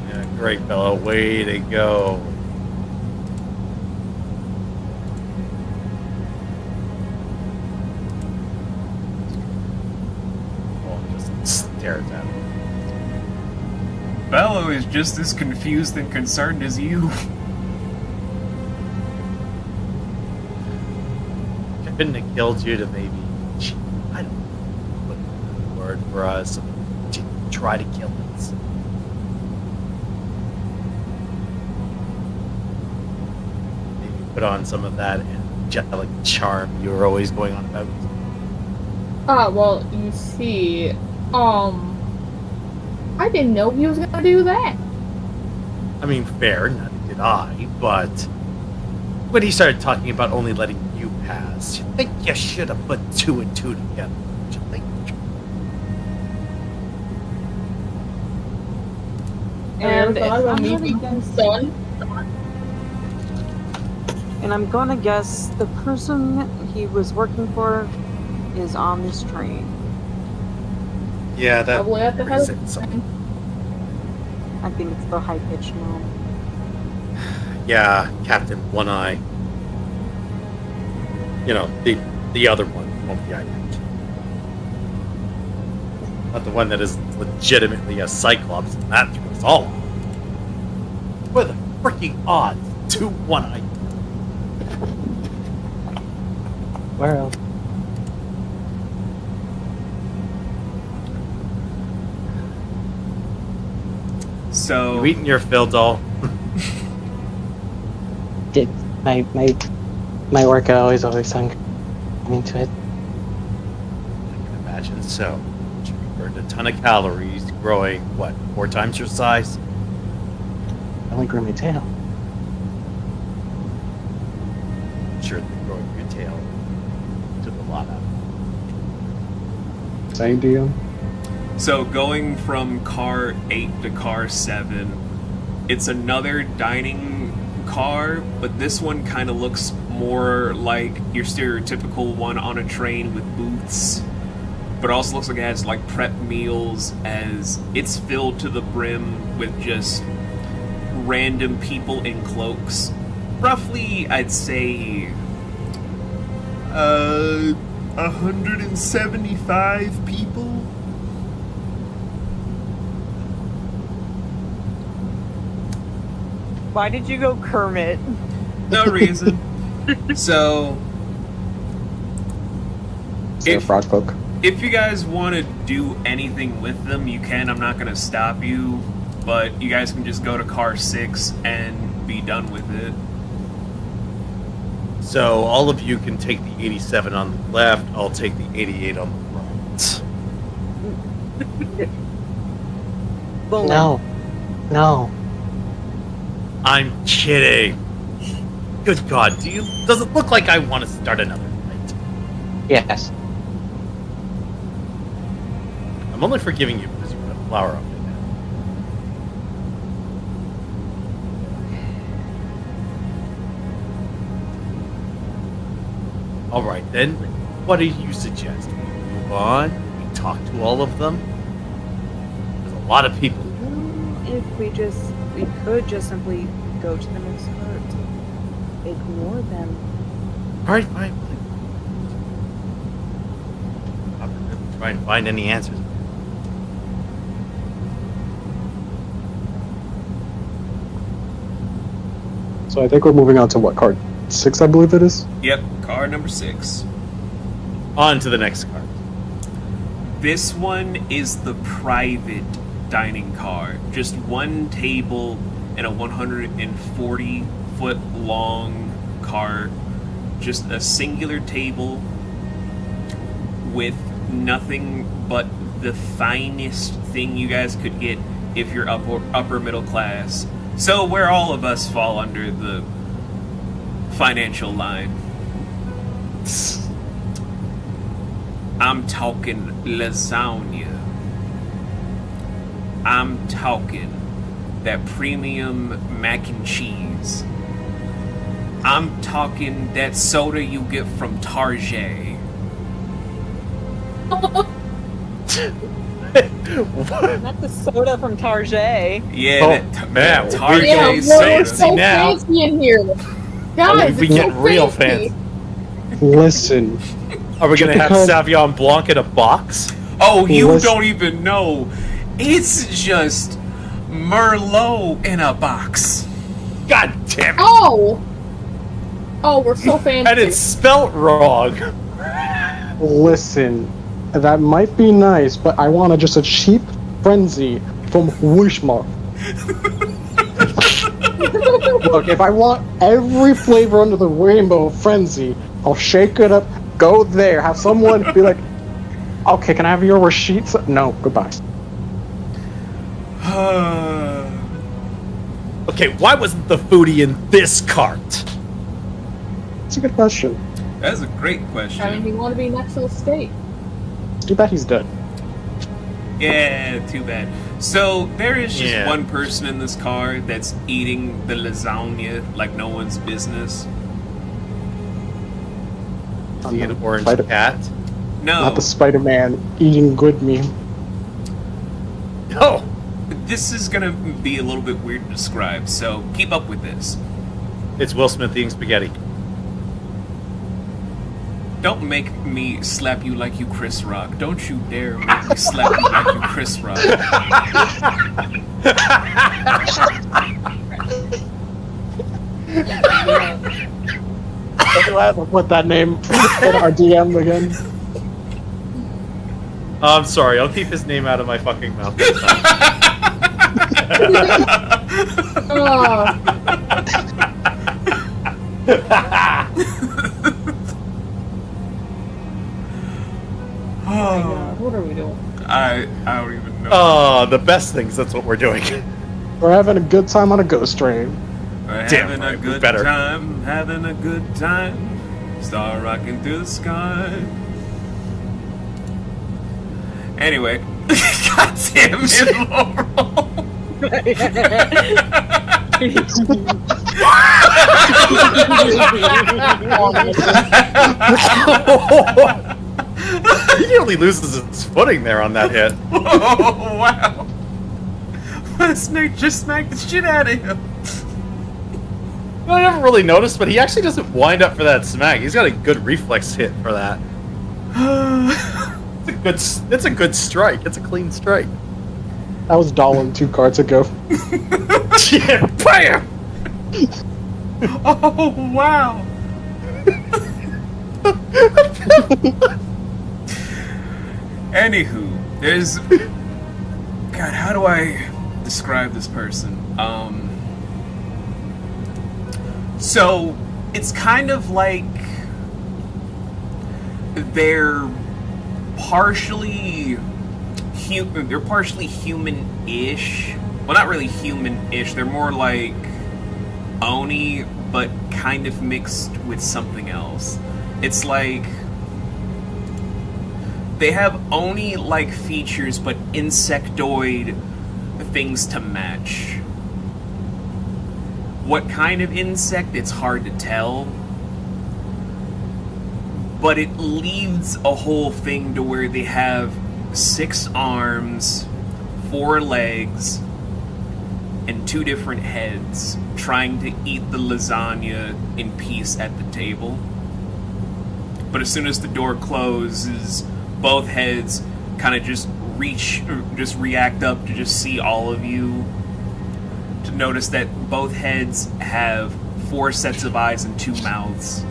Speaker 3: Yeah, great fellow. Way to go. Well, just stares at him.
Speaker 1: Bello is just as confused and concerned as you.
Speaker 3: Couldn't have killed you to maybe, I don't know, put a word for us, to try to kill us. Maybe put on some of that angelic charm you were always going on about.
Speaker 4: Well, you see, I didn't know he was gonna do that.
Speaker 3: I mean, fair, neither did I, but when he started talking about only letting you pass, you think you should have put 2 and 2 together, don't you think?
Speaker 6: And if
Speaker 4: thought about
Speaker 6: I'm
Speaker 4: me
Speaker 6: gonna
Speaker 4: being
Speaker 6: guess-
Speaker 4: done.
Speaker 6: And I'm gonna guess the person he was working for is on this train.
Speaker 3: Yeah, that
Speaker 4: Probably at the head
Speaker 3: brings
Speaker 4: of
Speaker 3: it some-
Speaker 6: I think it's the high pitched gnome.
Speaker 3: Yeah, Captain One Eye. You know, the other one, the eye patch. Not the one that is legitimately a Cyclops, and that threw us all off. What are the freaking odds? 2 One Eye.
Speaker 2: Where else?
Speaker 1: So,
Speaker 3: You eating your fill, doll?
Speaker 2: Did my work always sunk into it.
Speaker 3: I can imagine so. You burned a ton of calories, growing, what, 4 times your size?
Speaker 2: I only grew my tail.
Speaker 3: Sure, that growing your tail took a lot out of
Speaker 2: Same deal.
Speaker 1: So going from car 8 to car 7, it's another dining car, but this one kind of looks more like your stereotypical one on a train with booths, but also looks like it has like prep meals, as it's filled to the brim with just random people in cloaks. Roughly, I'd say 175 people?
Speaker 6: Why did you go Kermit?
Speaker 1: No reason. So,
Speaker 2: Is there a frog folk?
Speaker 1: if you guys want to do anything with them, you can. I'm not going to stop you, but you guys can just go to car 6 and be done with it.
Speaker 3: So all of you can take the 87 on the left. I'll take the 88 on the right.
Speaker 6: Boom.
Speaker 2: No. No.
Speaker 3: I'm kidding. Good God, does it look like I want to start another fight?
Speaker 2: Yes.
Speaker 3: I'm only forgiving you because you put a flower up in there. Alright then, what do you suggest? We move on? We talk to all of them? There's a lot of people.
Speaker 6: If we could just simply go to the next cart. Ignore them.
Speaker 3: Alright, fine. I'm not gonna try and find any answers.
Speaker 2: So I think we're moving on to what, card 6, I believe it is?
Speaker 1: Yep, car number 6.
Speaker 3: On to the next card.
Speaker 1: This one is the private dining car. Just one table and a 140-foot long car. Just a singular table with nothing but the finest thing you guys could get if you're upper middle class. So where all of us fall under the financial line. I'm talking lasagna. I'm talking that premium mac and cheese. I'm talking that soda you get from Target.
Speaker 6: Not the soda from Target.
Speaker 1: Yeah,
Speaker 3: Oh,
Speaker 1: that,
Speaker 3: man,
Speaker 1: that Target
Speaker 4: Yeah,
Speaker 3: getting
Speaker 4: we're
Speaker 1: soda.
Speaker 4: so
Speaker 3: now.
Speaker 4: fancy in here. Guys,
Speaker 3: we
Speaker 4: it's
Speaker 3: get
Speaker 4: so
Speaker 3: real
Speaker 4: fancy.
Speaker 2: Listen.
Speaker 3: Are we gonna have
Speaker 2: Because-
Speaker 3: Savion Blanc in a box?
Speaker 1: Oh, you
Speaker 2: Listen.
Speaker 1: don't even know. It's just Merlot in a box.
Speaker 3: God damn it!
Speaker 4: Oh! Oh, we're so fancy.
Speaker 3: And it's spelt wrong.
Speaker 2: Listen. That might be nice, but I want just a cheap frenzy from Wishmark. Look, if I want every flavor under the rainbow of frenzy, I'll shake it up, go there, have someone be like, okay, can I have your receipts? No, goodbye.
Speaker 3: Okay, why wasn't the foodie in this cart?
Speaker 2: That's a good question.
Speaker 1: That's a great question.
Speaker 4: I mean, you want to be next to the steak.
Speaker 2: Too bad he's dead.
Speaker 1: Yeah, too bad. So there is just
Speaker 3: Yeah.
Speaker 1: one person in this car that's eating the lasagna like no one's business.
Speaker 3: Is he an orange
Speaker 2: Spider-
Speaker 3: cat?
Speaker 1: No,
Speaker 2: Not the Spider-Man eating good meme.
Speaker 3: No!
Speaker 1: this is gonna be a little bit weird to describe, so keep up with this.
Speaker 3: It's Will Smith eating spaghetti.
Speaker 1: Don't make me slap you like you Chris Rock. Don't you dare make me slap you like you Chris Rock.
Speaker 2: We'll put that name in our DM again.
Speaker 3: Oh, I'm sorry, I'll keep his name out of my fucking mouth. this time.
Speaker 4: Oh my god, what are we doing?
Speaker 1: I don't even know.
Speaker 3: Oh, the best things, that's what we're doing.
Speaker 2: We're having a good time on a ghost train.
Speaker 1: We're
Speaker 3: Damn
Speaker 1: having
Speaker 3: right,
Speaker 1: a
Speaker 3: we
Speaker 1: good
Speaker 3: better.
Speaker 1: time, having a good time. Star rocking through the sky. Anyway, goddamn it, Laurel.
Speaker 3: He nearly loses his footing there on that hit.
Speaker 1: Oh, wow. That snake just smacked the shit out of him.
Speaker 3: I never really noticed, but he actually doesn't wind up for that smack. He's got a good reflex hit for that. It's a good strike. It's a clean strike.
Speaker 2: That was Dolan 2 cards ago.
Speaker 3: Yeah, bam!
Speaker 1: Oh, wow. Anywho, there's... God, how do I describe this person? So, it's kind of like... They're partially human-ish. Well, not really human-ish. They're more like Oni, but kind of mixed with something else. It's like they have Oni-like features, but insectoid things to match. What kind of insect, it's hard to tell. But it leads a whole thing to where they have 6 arms, 4 legs, and 2 different heads, trying to eat the lasagna in peace at the table. But as soon as the door closes, both heads kind of just react up to just see all of you. To notice that both heads have 4 sets of eyes and 2 mouths.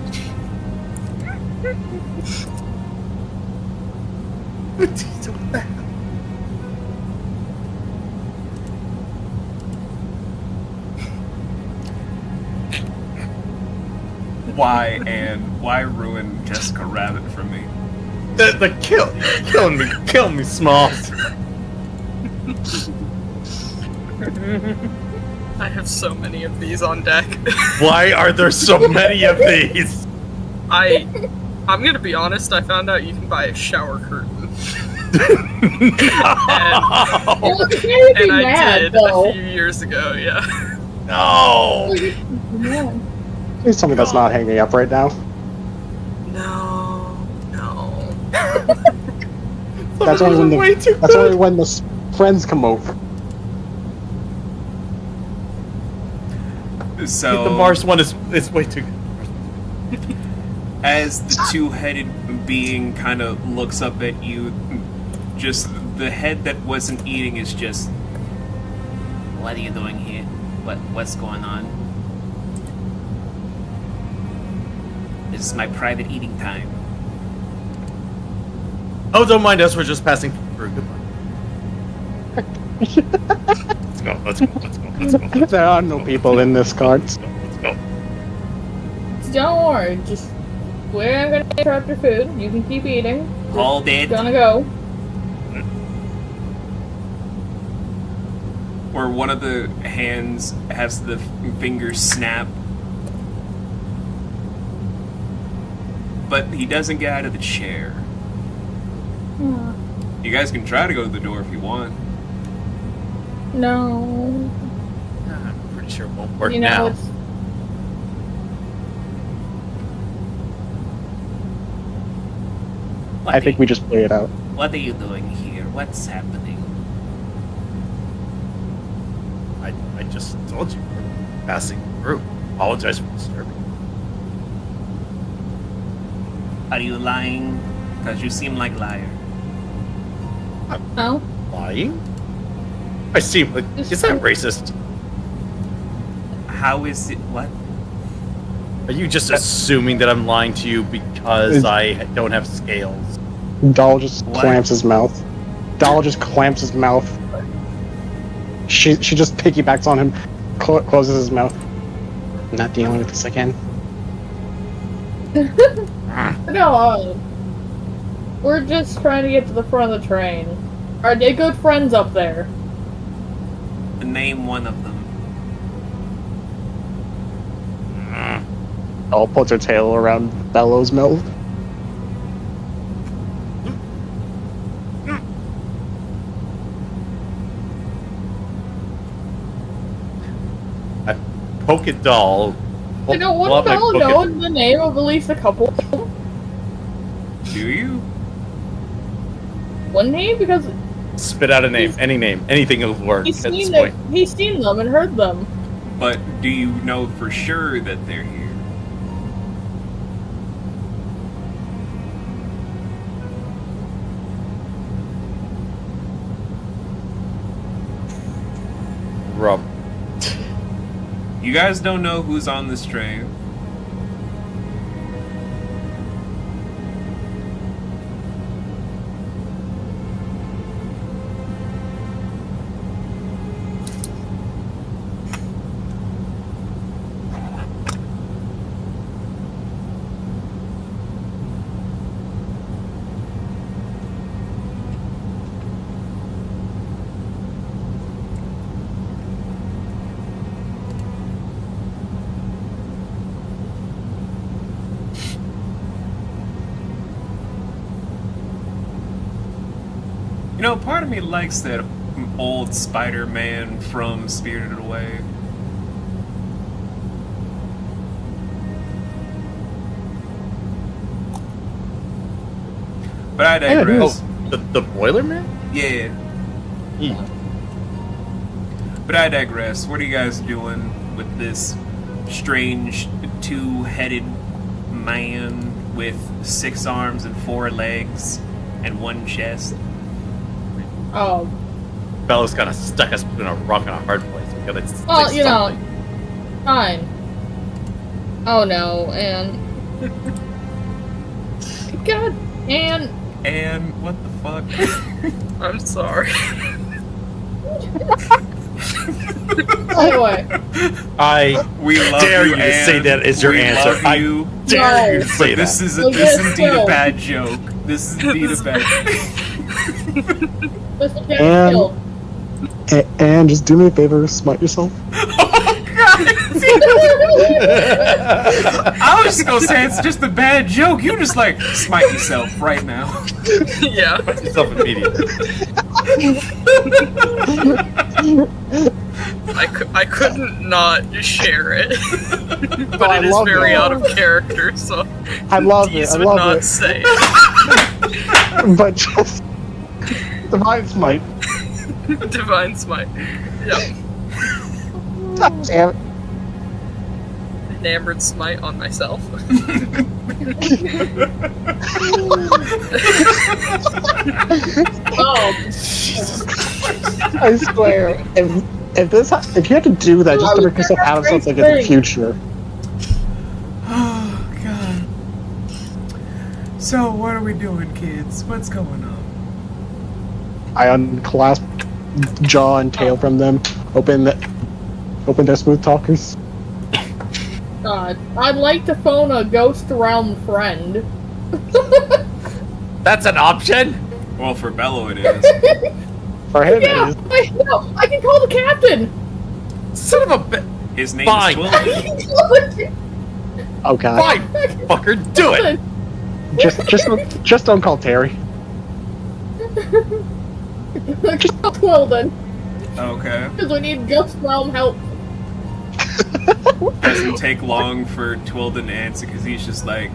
Speaker 1: Why, and why ruin Jessica Rabbit for me?
Speaker 3: Kill me, Smalls.
Speaker 5: I have so many of these on deck.
Speaker 3: Why are there so many of these?
Speaker 5: I'm gonna be honest, I found out you can buy a shower curtain.
Speaker 4: Well, it's very
Speaker 5: And I
Speaker 4: mad,
Speaker 5: did
Speaker 4: though.
Speaker 5: a few years ago, yeah.
Speaker 3: No.
Speaker 4: Yeah.
Speaker 2: Please tell me that's not hanging up right now.
Speaker 5: No.
Speaker 2: That's only when
Speaker 3: Way too
Speaker 2: that's
Speaker 3: good.
Speaker 2: only when the friends come over.
Speaker 1: So
Speaker 3: The Mars one is way too good.
Speaker 1: as the 2-headed being kind of looks up at you, just the head that wasn't eating is just, what are you doing here? What's going on? This is my private eating time.
Speaker 3: Oh, don't mind us. We're just passing through. Goodbye. Let's go.
Speaker 2: There are no people in this cart.
Speaker 3: Let's go.
Speaker 4: Don't worry, just we're gonna interrupt your food. You can keep eating.
Speaker 1: Hold it.
Speaker 4: Gonna go.
Speaker 1: Where one of the hands has the fingers snap. But he doesn't get out of the chair. You guys can try to go to the door if you want.
Speaker 4: No.
Speaker 3: I'm pretty sure it won't work
Speaker 4: You know,
Speaker 3: now.
Speaker 4: it's
Speaker 2: I think we just play it out.
Speaker 1: What are you doing here? What's happening?
Speaker 3: I just told you we're passing through. Apologize for disturbing.
Speaker 1: Are you lying? Because you seem like a liar.
Speaker 4: no.
Speaker 3: Lying? I seem like. Is that racist?
Speaker 1: How is it? What?
Speaker 3: Are you just assuming that I'm lying to you because I don't have scales?
Speaker 2: Doll just
Speaker 1: What?
Speaker 2: clamps his mouth. Doll just clamps his mouth. She just piggybacks on him, closes his mouth. I'm not dealing with this again.
Speaker 4: No, we're just trying to get to the front of the train. Are they good friends up there?
Speaker 1: Name one of them.
Speaker 2: Doll puts her tail around Bellow's mouth.
Speaker 3: I poke at Doll.
Speaker 4: I know
Speaker 3: pull out
Speaker 4: one
Speaker 3: my
Speaker 4: fellow
Speaker 3: book
Speaker 4: know
Speaker 3: and-
Speaker 4: the name of at least a couple.
Speaker 1: Do you?
Speaker 4: Wouldn't he? Because
Speaker 3: Spit out a name, any name, anything will work
Speaker 4: he's
Speaker 3: at this
Speaker 4: seen
Speaker 3: point.
Speaker 4: he's seen them and heard them.
Speaker 1: But do you know for sure that they're here? guys don't know who's on this train. You know, part of me likes that old Spider-Man from Spirited Away. But I digress.
Speaker 3: Oh, the Boiler Man?
Speaker 1: Yeah. But I digress. What are you guys doing with this strange two-headed man with 6 arms and 4 legs and 1 chest?
Speaker 4: Oh,
Speaker 3: Bella's kind of stuck us between a rock and a hard place. We gotta
Speaker 4: well,
Speaker 3: say
Speaker 4: you know,
Speaker 3: something.
Speaker 4: fine. Oh no, and God,
Speaker 1: And what the fuck?
Speaker 5: I'm sorry.
Speaker 4: anyway,
Speaker 1: We love
Speaker 3: dare
Speaker 1: you,
Speaker 3: you to
Speaker 1: Anne.
Speaker 3: say that is your
Speaker 1: We
Speaker 3: answer.
Speaker 1: love
Speaker 3: I
Speaker 1: you.
Speaker 3: dare you to
Speaker 4: No.
Speaker 3: say
Speaker 1: But this
Speaker 3: that.
Speaker 1: is
Speaker 4: Well,
Speaker 1: this is
Speaker 4: yes,
Speaker 1: indeed a
Speaker 4: no.
Speaker 1: bad joke. This is indeed a bad.
Speaker 4: Mr. Get
Speaker 2: And-
Speaker 4: killed.
Speaker 2: And just do me a favor, smite yourself.
Speaker 1: Oh God! I was just gonna say it's just a bad joke. You just like smite yourself right now.
Speaker 5: Yeah.
Speaker 3: Put yourself immediately.
Speaker 5: I couldn't not share it. But
Speaker 2: I
Speaker 5: it is
Speaker 2: love
Speaker 5: very
Speaker 2: it.
Speaker 5: out of character, so
Speaker 2: I love it.
Speaker 5: Deez
Speaker 2: I
Speaker 5: would
Speaker 2: love
Speaker 5: not
Speaker 2: it.
Speaker 5: say it.
Speaker 2: But just divine smite.
Speaker 5: Divine Smite. Yep.
Speaker 2: Damn it.
Speaker 5: Enamored Smite on myself.
Speaker 4: Oh,
Speaker 2: I swear, if you have to do that just to make yourself out of something in the future,
Speaker 1: Oh God. So what are we doing, kids? What's going on?
Speaker 2: I unclasp jaw and tail from them, open their smooth talkers.
Speaker 4: God, I'd like to phone a ghost realm friend.
Speaker 3: That's an option.
Speaker 1: Well, for Bello it is.
Speaker 2: For him,
Speaker 4: Yeah,
Speaker 2: it is.
Speaker 4: I can call the captain.
Speaker 3: Son of a bit.
Speaker 1: His name
Speaker 3: Fine.
Speaker 1: is
Speaker 4: I
Speaker 1: Twilden.
Speaker 4: can call it.
Speaker 2: Oh god.
Speaker 3: Fine, fucker, do it.
Speaker 2: Just don't call Terry.
Speaker 4: Well then,
Speaker 1: Okay.
Speaker 4: because we need ghost realm help.
Speaker 1: Doesn't take long for Twilden to answer because he's just like,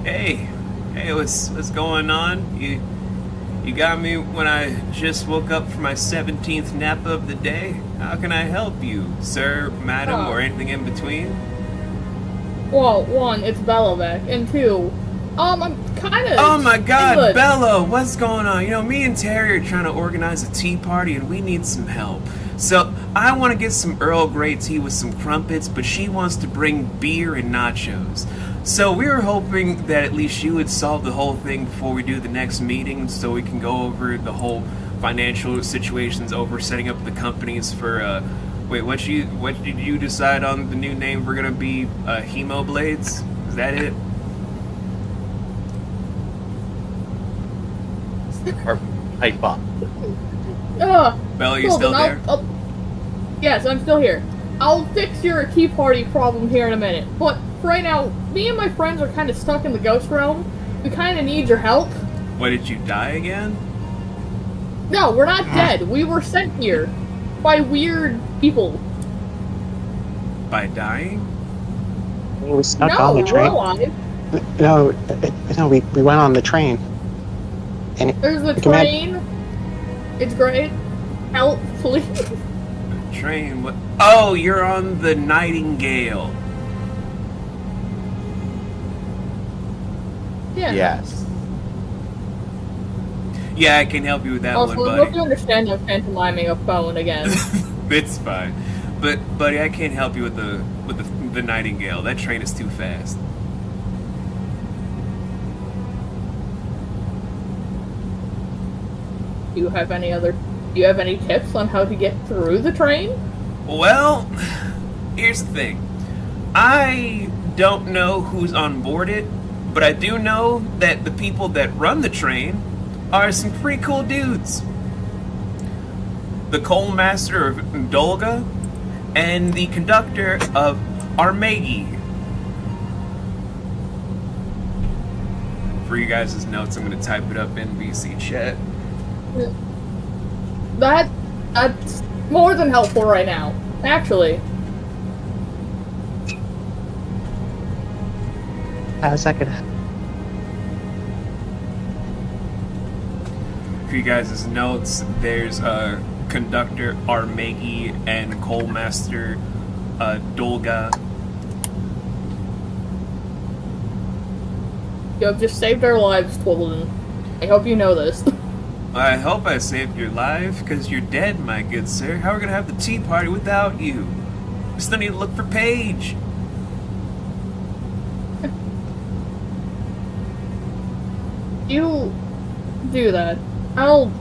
Speaker 1: hey, what's going on? You got me when I just woke up from my 17th nap of the day. How can I help you, sir, madam,
Speaker 4: Oh.
Speaker 1: or anything in between?
Speaker 4: Well, 1, it's Belovec, and 2, I'm kind of.
Speaker 1: Oh my God,
Speaker 4: good.
Speaker 1: Bello, what's going on? You know, me and Terry are trying to organize a tea party, and we need some help. So I want to get some Earl Grey tea with some crumpets, but she wants to bring beer and nachos. So we were hoping that at least you would solve the whole thing before we do the next meeting, so we can go over the whole financial situations over setting up the companies for. Wait, what did you decide on the new name? We're gonna be Hemo Blades. Is that it?
Speaker 3: Or hype up.
Speaker 1: Bello, you
Speaker 4: Cool,
Speaker 1: still
Speaker 4: then
Speaker 1: there?
Speaker 4: Yes, I'm still here. I'll fix your tea party problem here in a minute. But for right now, me and my friends are kind of stuck in the ghost realm. We kind of need your help.
Speaker 1: What, did you die again?
Speaker 4: No, we're not dead. We were sent here by weird people.
Speaker 1: By dying?
Speaker 2: We were stuck
Speaker 4: No,
Speaker 2: on the
Speaker 4: we're
Speaker 2: train.
Speaker 4: alive.
Speaker 2: No, we went on the train. And
Speaker 4: There's the
Speaker 2: Come on.
Speaker 4: train. It's great. Help, please.
Speaker 1: Train? What? Oh, you're on the Nightingale.
Speaker 4: Yeah.
Speaker 3: Yes.
Speaker 1: Yeah, I can help you with that
Speaker 4: Also,
Speaker 1: one,
Speaker 4: I hope
Speaker 1: buddy.
Speaker 4: you understand I'm pantomiming a phone again.
Speaker 1: It's fine. But, buddy, I can't help you with the the Nightingale. That train is too fast.
Speaker 4: Do you have any tips on how to get through the train?
Speaker 1: Well, here's the thing. I don't know who's on board it, but I do know that the people that run the train are some pretty cool dudes. The coal master of Dolga and the conductor of Armegi. For you guys' notes, I'm going to type it up in VC chat.
Speaker 4: That's more than helpful right now, actually.
Speaker 2: A second.
Speaker 1: For you guys' notes, there's conductor Armegi and coal master Dolga.
Speaker 4: You have just saved our lives, Twilden. I hope you know this.
Speaker 1: I hope I saved your life, because you're dead, my good sir. How are we going to have the tea party without you? We still need to look for Paige.
Speaker 4: You do that. I'll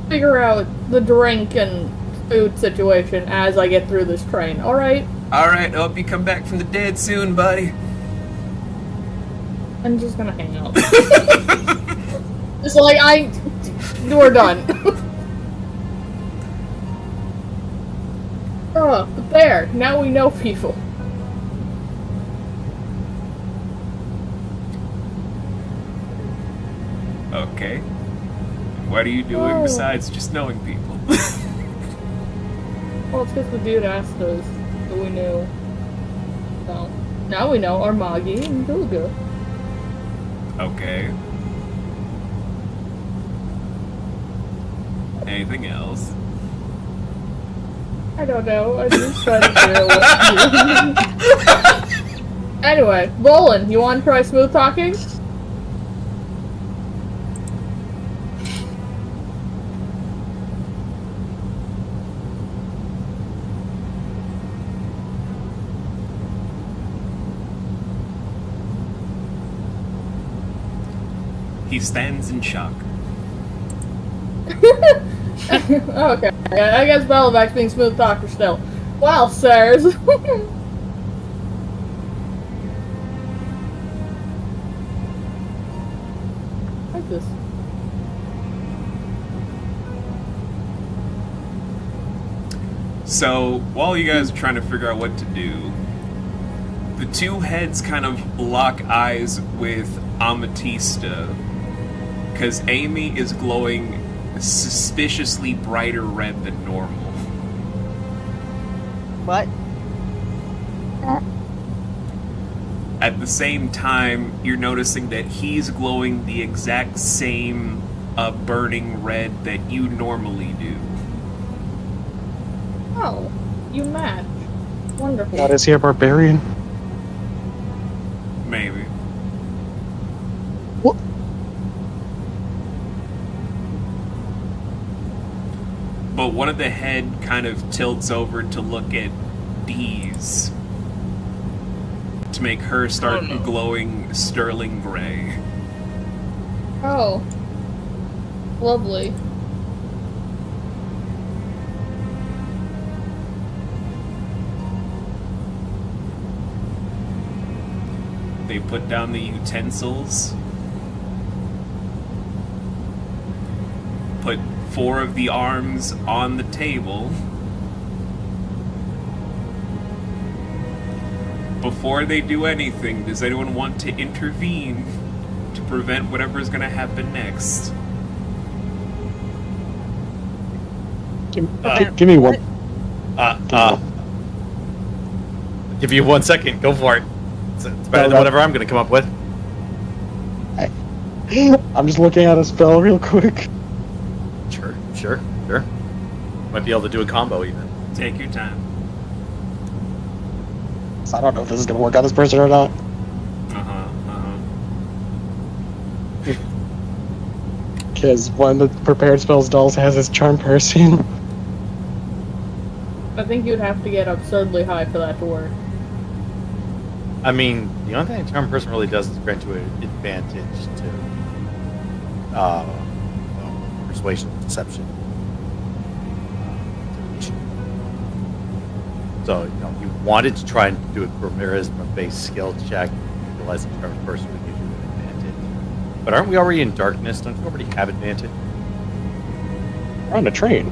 Speaker 4: figure out the drink and food situation as I get through this train, alright?
Speaker 1: Alright, I hope you come back from the dead soon, buddy.
Speaker 4: I'm just gonna hang out. It's like, we're done. Oh, but there, now we know people.
Speaker 1: Okay. What are you doing
Speaker 4: Oh.
Speaker 1: besides just knowing people?
Speaker 4: Well, it's because the dude asked us, so we knew. So, now we know Armagi and Gulga.
Speaker 1: Okay. Anything else?
Speaker 4: I don't know, I'm just trying to figure out what to do. Anyway, Bolin, you want to try smooth talking?
Speaker 1: He stands in shock.
Speaker 4: Okay, I guess Bellavac's being smooth talker still. Well, sirs. Like this.
Speaker 1: So, while you guys are trying to figure out what to do, the two heads kind of lock eyes with Ametista, because Amy is glowing suspiciously brighter red than normal.
Speaker 6: What?
Speaker 1: At the same time, you're noticing that he's glowing the exact same burning red that you normally do.
Speaker 4: Oh, you match. Wonderful.
Speaker 2: God, is he a barbarian?
Speaker 1: Maybe.
Speaker 2: What?
Speaker 1: But one of the head kind of tilts over to look at Dee's to make her start
Speaker 5: Oh, no.
Speaker 1: glowing sterling gray.
Speaker 4: Oh. Lovely.
Speaker 1: They put down the utensils, put 4 of the arms on the table. Before they do anything, does anyone want to intervene to prevent whatever's going to happen next?
Speaker 2: Give me one.
Speaker 3: Give you 1 second. Go for it. It's better than whatever I'm going to come up with.
Speaker 2: I'm just looking at a spell real quick.
Speaker 3: Sure. Might be able to do a combo even.
Speaker 1: Take your time.
Speaker 2: So I don't know if this is gonna work on this person or not. Because one of the prepared spells dolls has his charm person.
Speaker 4: I think you'd have to get absurdly high for that to work.
Speaker 3: I mean, the only thing a charm person really does is grant you an advantage to persuasion, deception. So, you wanted to try and do a charisma-based skill check, you realize the charm person would give you an advantage. But aren't we already in darkness? Don't you already have advantage?
Speaker 2: We're on a train.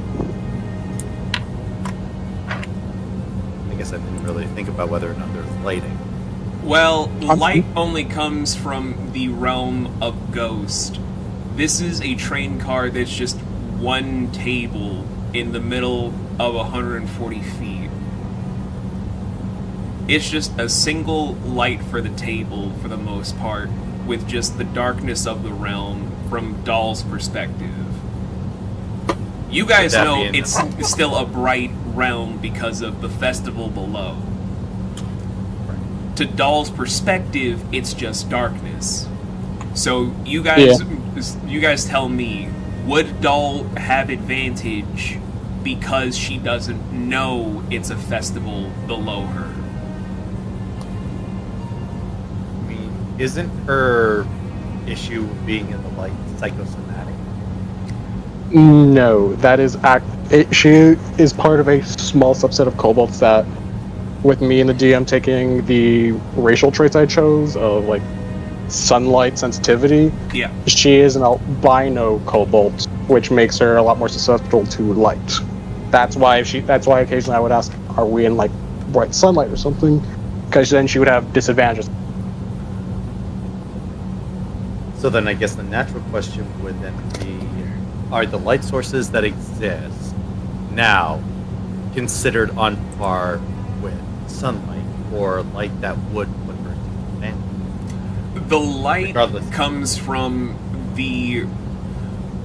Speaker 3: I guess I didn't really think about whether or not there's lighting.
Speaker 1: Well, light only comes from the realm of ghost. This is a train car that's just one table in the middle of 140 feet. It's just a single light for the table for the most part, with just the darkness of the realm from Dahl's perspective. You guys
Speaker 3: That
Speaker 1: know
Speaker 3: being-
Speaker 1: it's still a bright realm because of the festival below. To Dahl's perspective, it's just darkness. So you guys tell me, would Dahl have advantage because she doesn't know it's a festival below her?
Speaker 3: I mean, isn't her issue being in the light psychosomatic?
Speaker 2: No, that is she is part of a small subset of kobolds that, with me and the DM taking the racial traits I chose of like sunlight sensitivity,
Speaker 1: Yeah.
Speaker 2: she is an albino kobold, which makes her a lot more susceptible to light. That's why occasionally I would ask, are we in like bright sunlight or something? Because then she would have disadvantages.
Speaker 3: So then I guess the natural question would then be, are the light sources that exist now considered on par with sunlight, or light that would put her to advantage?
Speaker 1: The light
Speaker 3: Regardless.
Speaker 1: comes from the...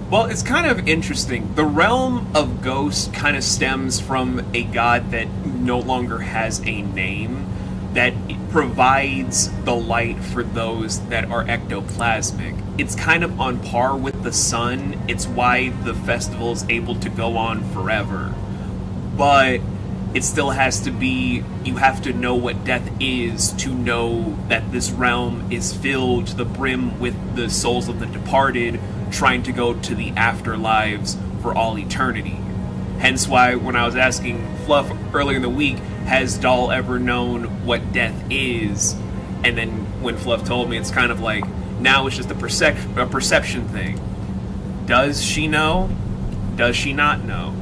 Speaker 1: Well, it's kind of interesting. The realm of ghost kind of stems from a god that no longer has a name, that provides the light for those that are ectoplasmic. It's kind of on par with the sun. It's why the festival is able to go on forever. But it still has to be, you have to know what death is to know that this realm is filled to the brim with the souls of the departed trying to go to the afterlives for all eternity. Hence why when I was asking Fluff earlier in the week, has Dahl ever known what death is? And then when Fluff told me, it's kind of like, now it's just a perception thing. Does she know? Does she not know?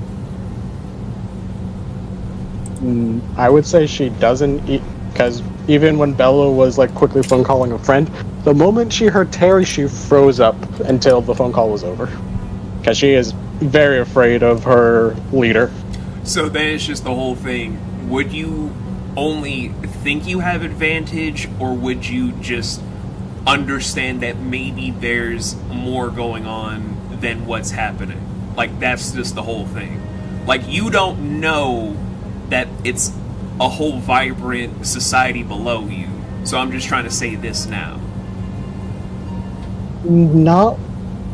Speaker 2: I would say she doesn't, because even when Bella was like quickly phone calling a friend, the moment she heard Terry, she froze up until the phone call was over, because she is very afraid of her leader.
Speaker 1: So then it's just the whole thing. Would you only think you have advantage, or would you just understand that maybe there's more going on than what's happening? Like, that's just the whole thing. Like, you don't know that it's a whole vibrant society below you. So I'm just trying to say this now.
Speaker 2: Not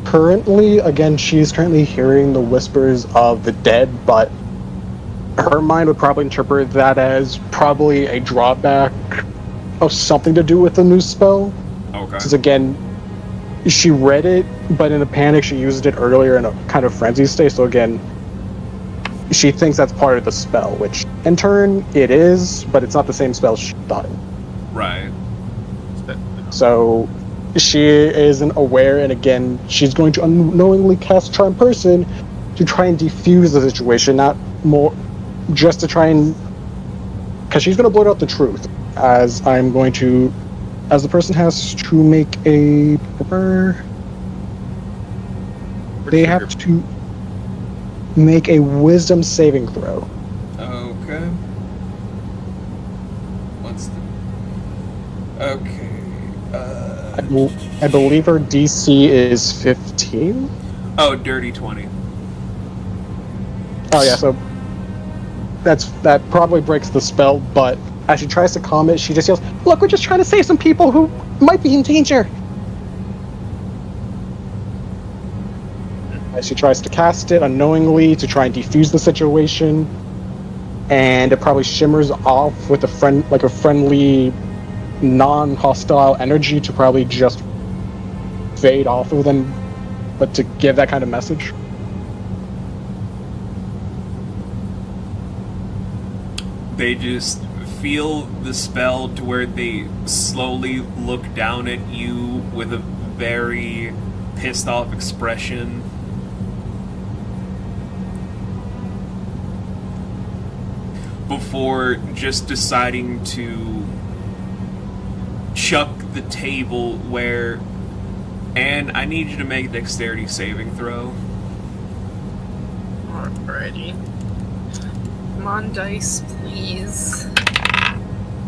Speaker 2: currently. Again, she's currently hearing the whispers of the dead, but her mind would probably interpret that as probably a drawback of something to do with the new spell.
Speaker 1: Okay.
Speaker 2: Because again, she read it, but in a panic she used it earlier in a kind of frenzy state, so again, she thinks that's part of the spell, which in turn it is, but it's not the same spell she thought.
Speaker 1: Right.
Speaker 2: So she isn't aware, and again, she's going to unknowingly cast Charm Person to try and defuse the situation, not more just to try and, because she's going to blurt out the truth, as the person has to make a, they have to make a wisdom saving throw.
Speaker 1: Okay. What's the... Okay.
Speaker 2: I believe her DC is 15.
Speaker 1: Oh, dirty 20.
Speaker 2: Oh yeah, so that probably breaks the spell, but as she tries to calm it, she just yells, "Look, we're just trying to save some people who might be in danger." As she tries to cast it unknowingly to try and defuse the situation, and it probably shimmers off with a friendly non-hostile energy to probably just fade off of them, but to give that kind of message.
Speaker 1: They just feel the spell to where they slowly look down at you with a very pissed off expression. Before just deciding to chuck the table where... And I need you to make a dexterity saving throw.
Speaker 5: Alrighty. Come on, dice, please.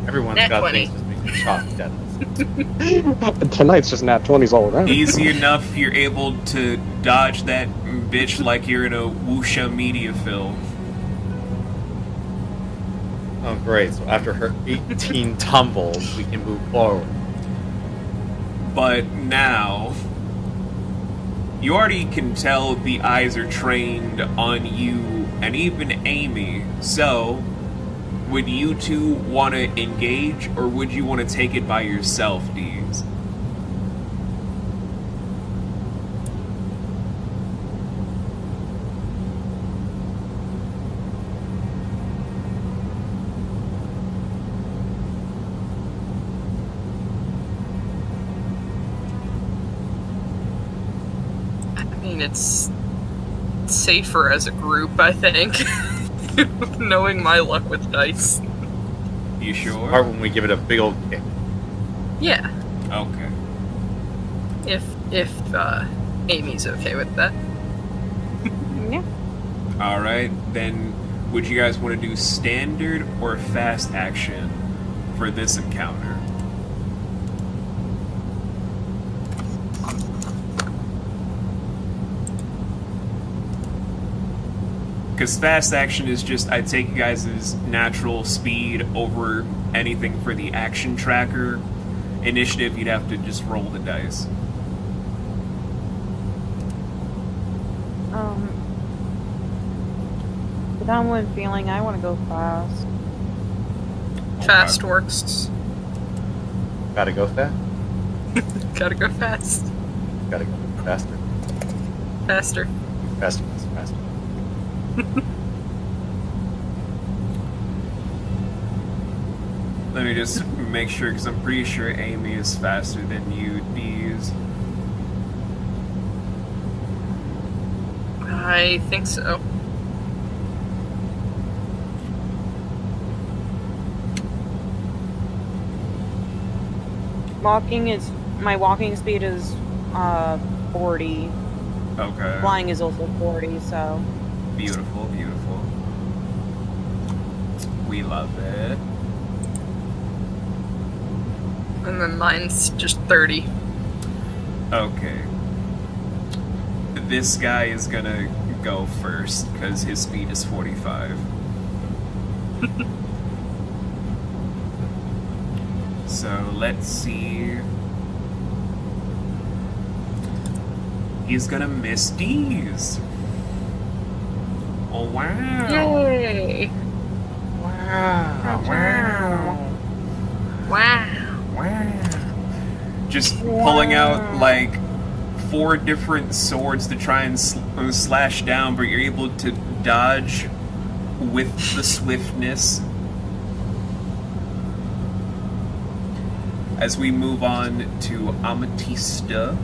Speaker 3: Everyone's
Speaker 5: Nat
Speaker 3: got
Speaker 5: 20.
Speaker 3: things just making shocked at us.
Speaker 2: Tonight's just nat 20s all around.
Speaker 1: Easy enough, you're able to dodge that bitch like you're in a wuxia media film.
Speaker 3: Oh, great. So after her 18 tumbles, we can move forward.
Speaker 1: But now, you already can tell the eyes are trained on you and even Amy. So, would you two want to engage, or would you want to take it by yourself, Dees?
Speaker 5: I mean, it's safer as a group, I think. Knowing my luck with dice.
Speaker 1: You sure?
Speaker 3: Or when we give it a big old kick.
Speaker 5: Yeah,
Speaker 1: Okay.
Speaker 5: if Amy's okay with that.
Speaker 6: Yeah.
Speaker 1: Alright, then would you guys want to do standard or fast action for this encounter? Because fast action is just, I take you guys' natural speed over anything for the action tracker. Initiative, you'd have to just roll the dice.
Speaker 6: With that one feeling, I want to go fast.
Speaker 5: Fast works.
Speaker 3: Gotta go fast.
Speaker 5: Gotta go fast.
Speaker 3: Gotta go faster.
Speaker 5: Faster.
Speaker 3: Faster, faster.
Speaker 1: Let me just make sure, because I'm pretty sure Amy is faster than you, Dees.
Speaker 5: I think so.
Speaker 6: My walking speed is 40.
Speaker 1: Okay.
Speaker 6: Flying is also 40, so
Speaker 1: Beautiful, beautiful. We love it.
Speaker 5: And then mine's just 30.
Speaker 1: Okay. This guy is gonna go first, because his speed is 45. So, let's see. He's gonna miss D's. Oh, wow.
Speaker 5: Yay!
Speaker 1: Wow. Wow.
Speaker 5: Wow.
Speaker 1: Wow. Just pulling out, like, 4 different swords to try and slash down, but you're able to dodge with the swiftness. As we move on to Amethysta.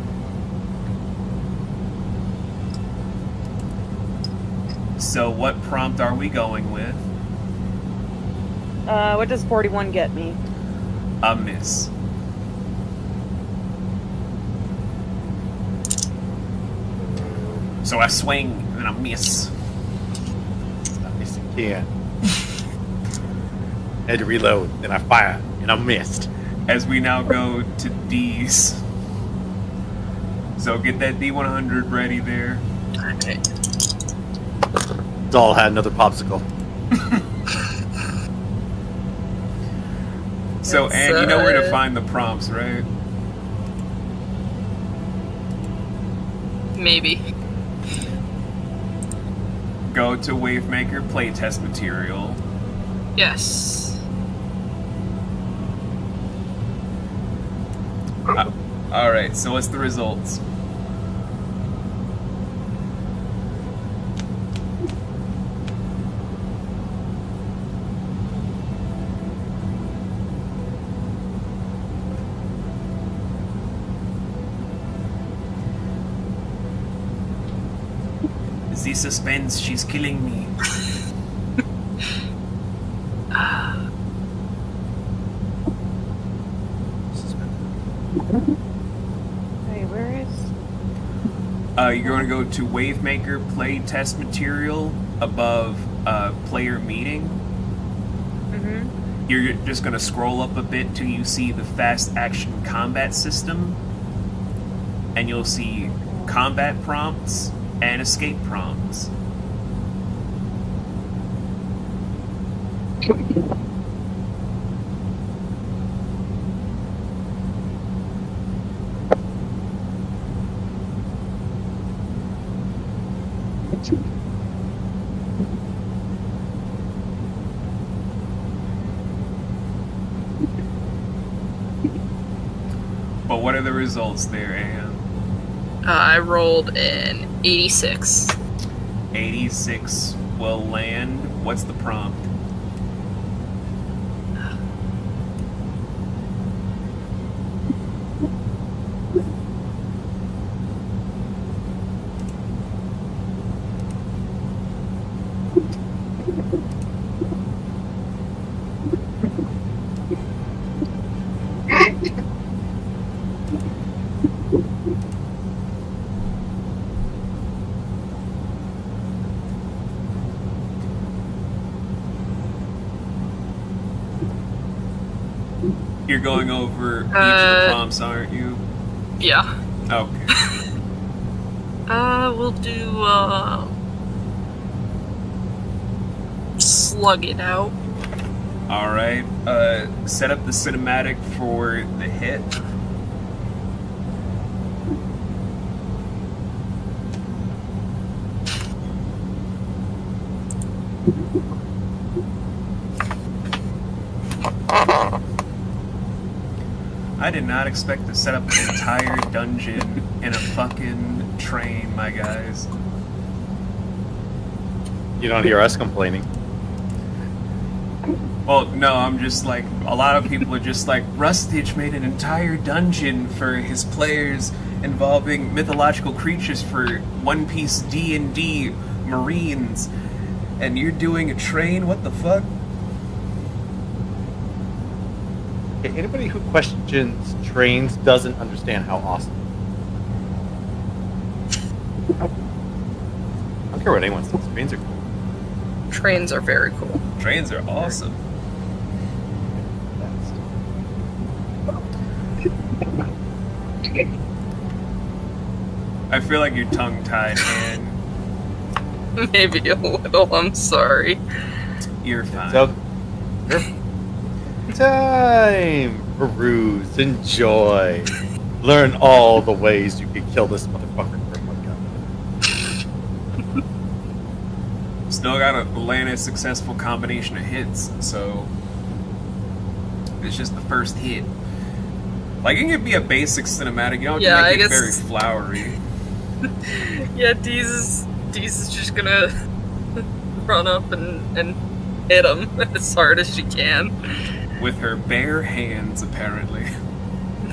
Speaker 1: So what prompt are we going with?
Speaker 6: what does 41 get me?
Speaker 1: A miss. So I swing and I miss.
Speaker 3: Nice and can. Had to reload, then I fire, and I missed.
Speaker 1: As we now go to D's. So get that D100 ready there.
Speaker 5: Alright.
Speaker 3: Doll had another popsicle.
Speaker 1: So,
Speaker 5: It's,
Speaker 1: and you know where to find the prompts, right?
Speaker 5: Maybe.
Speaker 1: Go to Wavemaker playtest material.
Speaker 5: Yes.
Speaker 1: Alright, so what's the results? The suspense, she's killing me.
Speaker 6: Hey, where is?
Speaker 1: You're going to go to Wavemaker Play Test Material above Player Meeting.
Speaker 6: Mm-hmm.
Speaker 1: You're just going to scroll up a bit till you see the Fast Action Combat System. And you'll see combat prompts and escape prompts. But what are the results there, Anne?
Speaker 5: I rolled an 86.
Speaker 1: 86 will land. What's the prompt? You're going over each of the prompts, aren't you?
Speaker 5: Yeah.
Speaker 1: Okay.
Speaker 5: We'll do, slug it out.
Speaker 1: Alright. Set up the cinematic for the hit. I did not expect to set up an entire dungeon in a fucking train, my guys.
Speaker 3: You don't hear us complaining.
Speaker 1: Well, no, I'm just like, a lot of people are just like, Rustage made an entire dungeon for his players involving mythological creatures for One Piece D&D Marines, and you're doing a train? What the fuck?
Speaker 3: Okay, anybody who questions trains doesn't understand how awesome. I don't care what anyone says. Trains are cool.
Speaker 5: Trains are very cool.
Speaker 1: Trains are awesome. I feel like you're tongue-tied, man.
Speaker 5: Maybe a little, I'm sorry.
Speaker 1: You're fine.
Speaker 3: So, time, peruse, enjoy, learn all the ways you can kill this motherfucker for one gun.
Speaker 1: Still gotta land a successful combination of hits, so it's just the first hit. Like, it can be a basic cinematic, you don't have to make it very flowery.
Speaker 5: Yeah, Deez is just gonna run up and hit him as hard as she can.
Speaker 1: With her bare hands, apparently.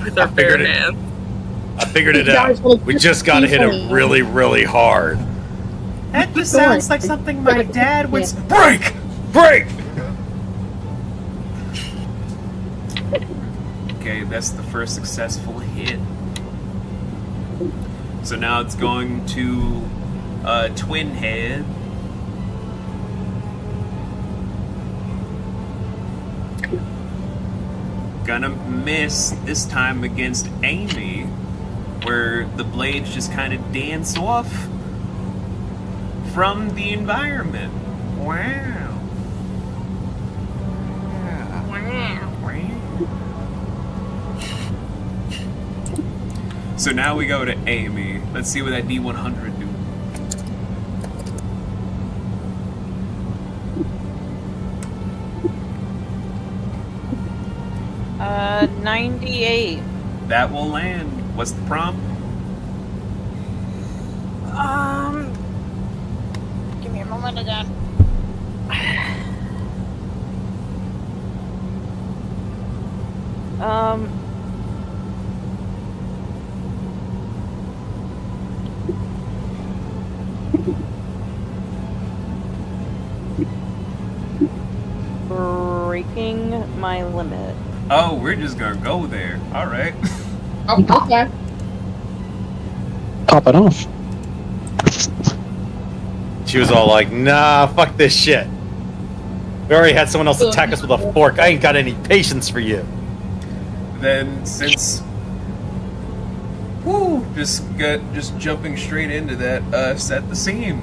Speaker 5: With her bare hand.
Speaker 3: I figured it out. We just gotta hit it really, really hard.
Speaker 1: That just sounds like something my dad would...
Speaker 3: Break! Break!
Speaker 1: Okay, that's the first successful hit. So now it's going to Twin Head. Gonna miss this time against Amy, where the blades just kind of dance off from the environment. Wow. So now we go to Amy. Let's see what that D100 do.
Speaker 6: 98.
Speaker 1: That will land. What's the prompt?
Speaker 6: Give me a moment again. Breaking my limit.
Speaker 1: Oh, we're just gonna go there. All right.
Speaker 4: Oh, okay.
Speaker 2: Pop it off.
Speaker 3: She was all like, nah, fuck this shit. We already had someone else attack us with a fork. I ain't got any patience for you.
Speaker 1: Then since, woo, just jumping straight into that. Set the scene.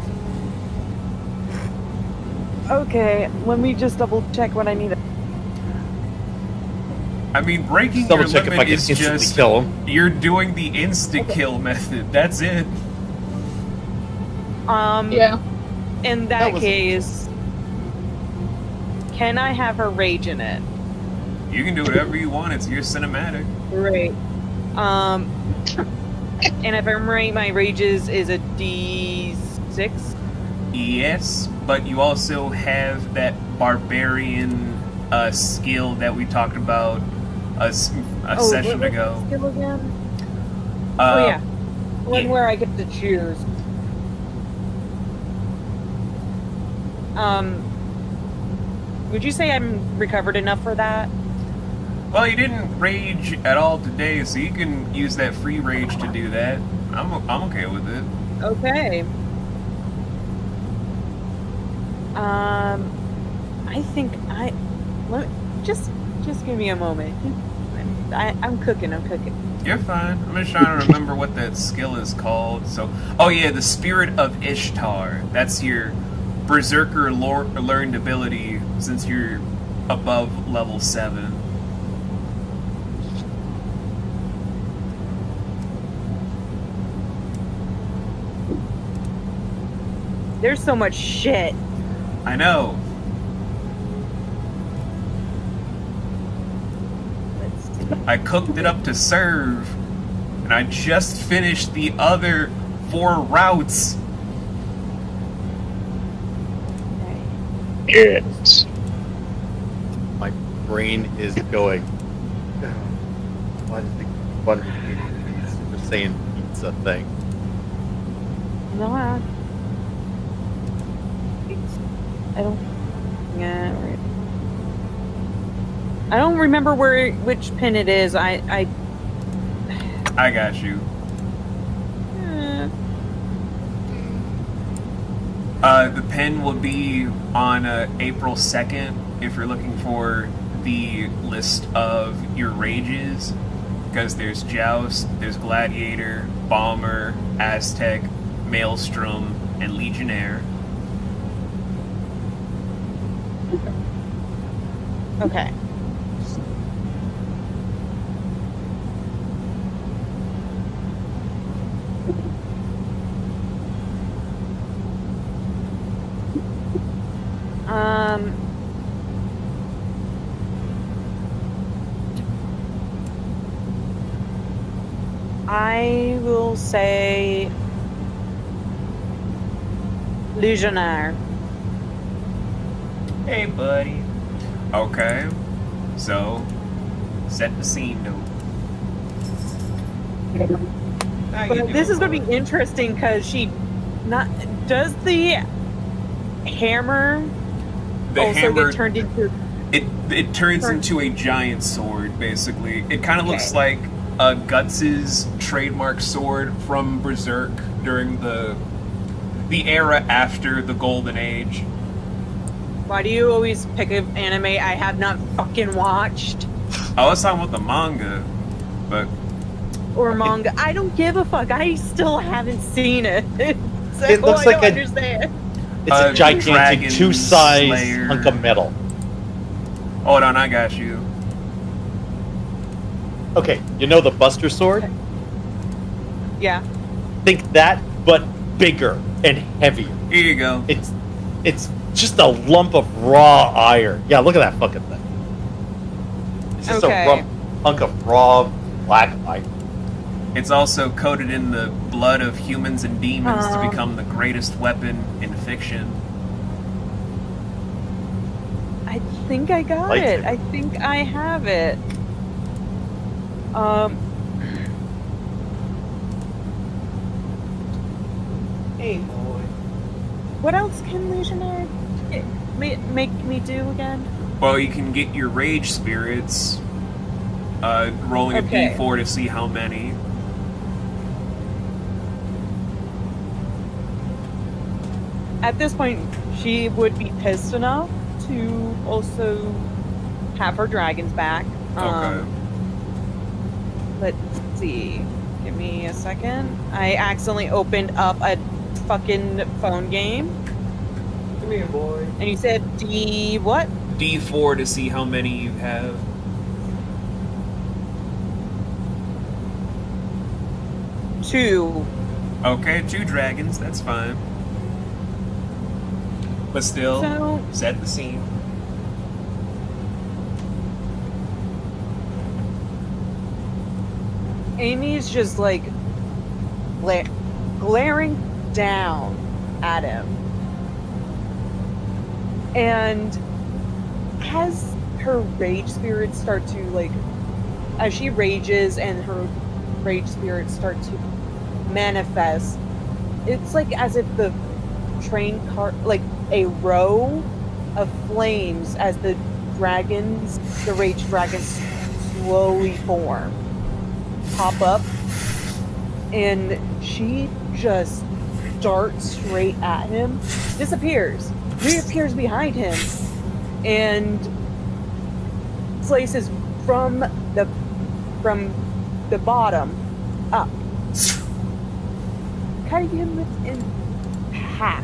Speaker 6: Okay, let me just double check what I need.
Speaker 1: I mean, breaking
Speaker 3: Double
Speaker 1: your
Speaker 3: check if I
Speaker 1: limit
Speaker 3: can
Speaker 1: is
Speaker 3: instantly
Speaker 1: just
Speaker 3: kill him.
Speaker 1: you're doing the insta kill method. That's it.
Speaker 4: Yeah.
Speaker 6: In
Speaker 3: That
Speaker 6: that
Speaker 3: was-
Speaker 6: case, can I have her rage in it?
Speaker 1: You can do whatever you want. It's your cinematic.
Speaker 6: Great. And if I'm right, my rages is a D6.
Speaker 1: Yes, but you also have that barbarian skill that we talked about a session
Speaker 6: what
Speaker 1: ago.
Speaker 6: was the skill again?
Speaker 1: Uh,
Speaker 6: Yeah, one
Speaker 1: yeah.
Speaker 6: where I get to choose. Would you say I'm recovered enough for that?
Speaker 1: Well, you didn't rage at all today, so you can use that free rage to do that. I'm okay with it.
Speaker 6: Okay. I think just give me a moment. I'm cooking.
Speaker 1: You're fine. I'm just trying to remember what that skill is called. So, oh yeah, the Spirit of Ishtar. That's your Berserker learned ability since you're above level 7.
Speaker 6: There's so much shit.
Speaker 1: I know. I cooked it up to serve, and I just finished the other 4 routes.
Speaker 2: Yes.
Speaker 3: My brain is going. Why does the one Super Saiyan pizza thing?
Speaker 6: No, I don't. Yeah, right. I don't remember which pin it is.
Speaker 1: I got you. The pen will be on April 2nd if you're looking for the list of your rages. Because there's Joust, there's Gladiator, Bomber, Aztec, Maelstrom, and Legionnaire.
Speaker 6: Okay. I will say Legionnaire.
Speaker 1: Hey, buddy. Okay. So, set the scene, though. How you
Speaker 6: But this
Speaker 1: doing,
Speaker 6: is going to
Speaker 1: boy?
Speaker 6: be interesting because does the hammer
Speaker 1: The
Speaker 6: also
Speaker 1: hammer,
Speaker 6: get turned into?
Speaker 1: it turns into a giant sword, basically. It kind of looks like Guts's trademark sword from Berserk during the era after the Golden Age.
Speaker 6: Why do you always pick an anime I have not fucking watched
Speaker 1: I was talking about the manga, but
Speaker 6: or manga? I don't give a fuck. I still haven't seen it. So
Speaker 3: It looks
Speaker 6: I
Speaker 3: like
Speaker 6: don't
Speaker 3: a-
Speaker 6: understand.
Speaker 3: It's a gigantic
Speaker 1: Dragon
Speaker 3: 2-size
Speaker 1: Slayer.
Speaker 3: hunk of metal.
Speaker 1: hold on, I got you.
Speaker 3: Okay, you know the Buster Sword?
Speaker 6: Yeah.
Speaker 3: Think that, but bigger and heavier.
Speaker 1: Here you go.
Speaker 3: It's just a lump of raw iron. Yeah, look at that fucking thing. It's just
Speaker 6: Okay.
Speaker 3: a hunk of raw black iron.
Speaker 1: It's also coated in the blood of humans and demons to
Speaker 6: Um.
Speaker 1: become the greatest weapon in fiction.
Speaker 6: I think I got it.
Speaker 3: Lightsaber.
Speaker 6: I think I have it. Um.
Speaker 1: Hey, boy.
Speaker 6: What else can Legionnaire make me do again?
Speaker 1: Well, you can get your rage spirits, rolling
Speaker 6: Okay.
Speaker 1: a d4 to see how many.
Speaker 6: At this point, she would be pissed enough to also have her dragons back.
Speaker 1: Okay.
Speaker 6: Let's see. Give me a second. I accidentally opened up a fucking phone game.
Speaker 1: Come here, boy.
Speaker 6: And you said D what?
Speaker 1: D4 to see how many you have.
Speaker 6: Two.
Speaker 1: Okay, 2 dragons, that's fine. But still,
Speaker 6: So
Speaker 1: set the scene.
Speaker 6: Amy's just like glaring down at him. And as her rage spirits start to like, as she rages and her rage spirits start to manifest, it's like as if the train car, like a row of flames as the rage dragons slowly form, pop up, and she just darts straight at him, disappears, reappears behind him, and slices from the bottom up, cutting him in half,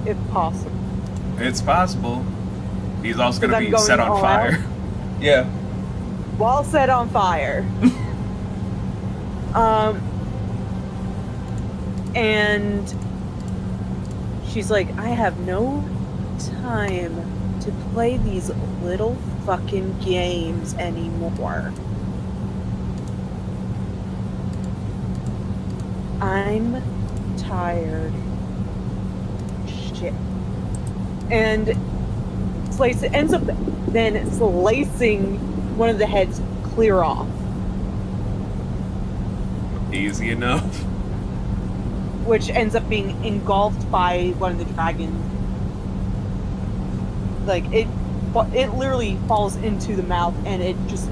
Speaker 6: if possible.
Speaker 1: It's possible. He's also
Speaker 6: Because
Speaker 1: going to
Speaker 6: I'm
Speaker 1: be set
Speaker 6: going
Speaker 1: on
Speaker 6: all
Speaker 1: fire. Yeah.
Speaker 6: While set on fire. And she's like, I have no time to play these little fucking games anymore. I'm tired. Shit. And ends up then slicing one of the heads clear off.
Speaker 1: Easy enough.
Speaker 6: Which ends up being engulfed by one of the dragons. Like, it literally falls into the mouth and it just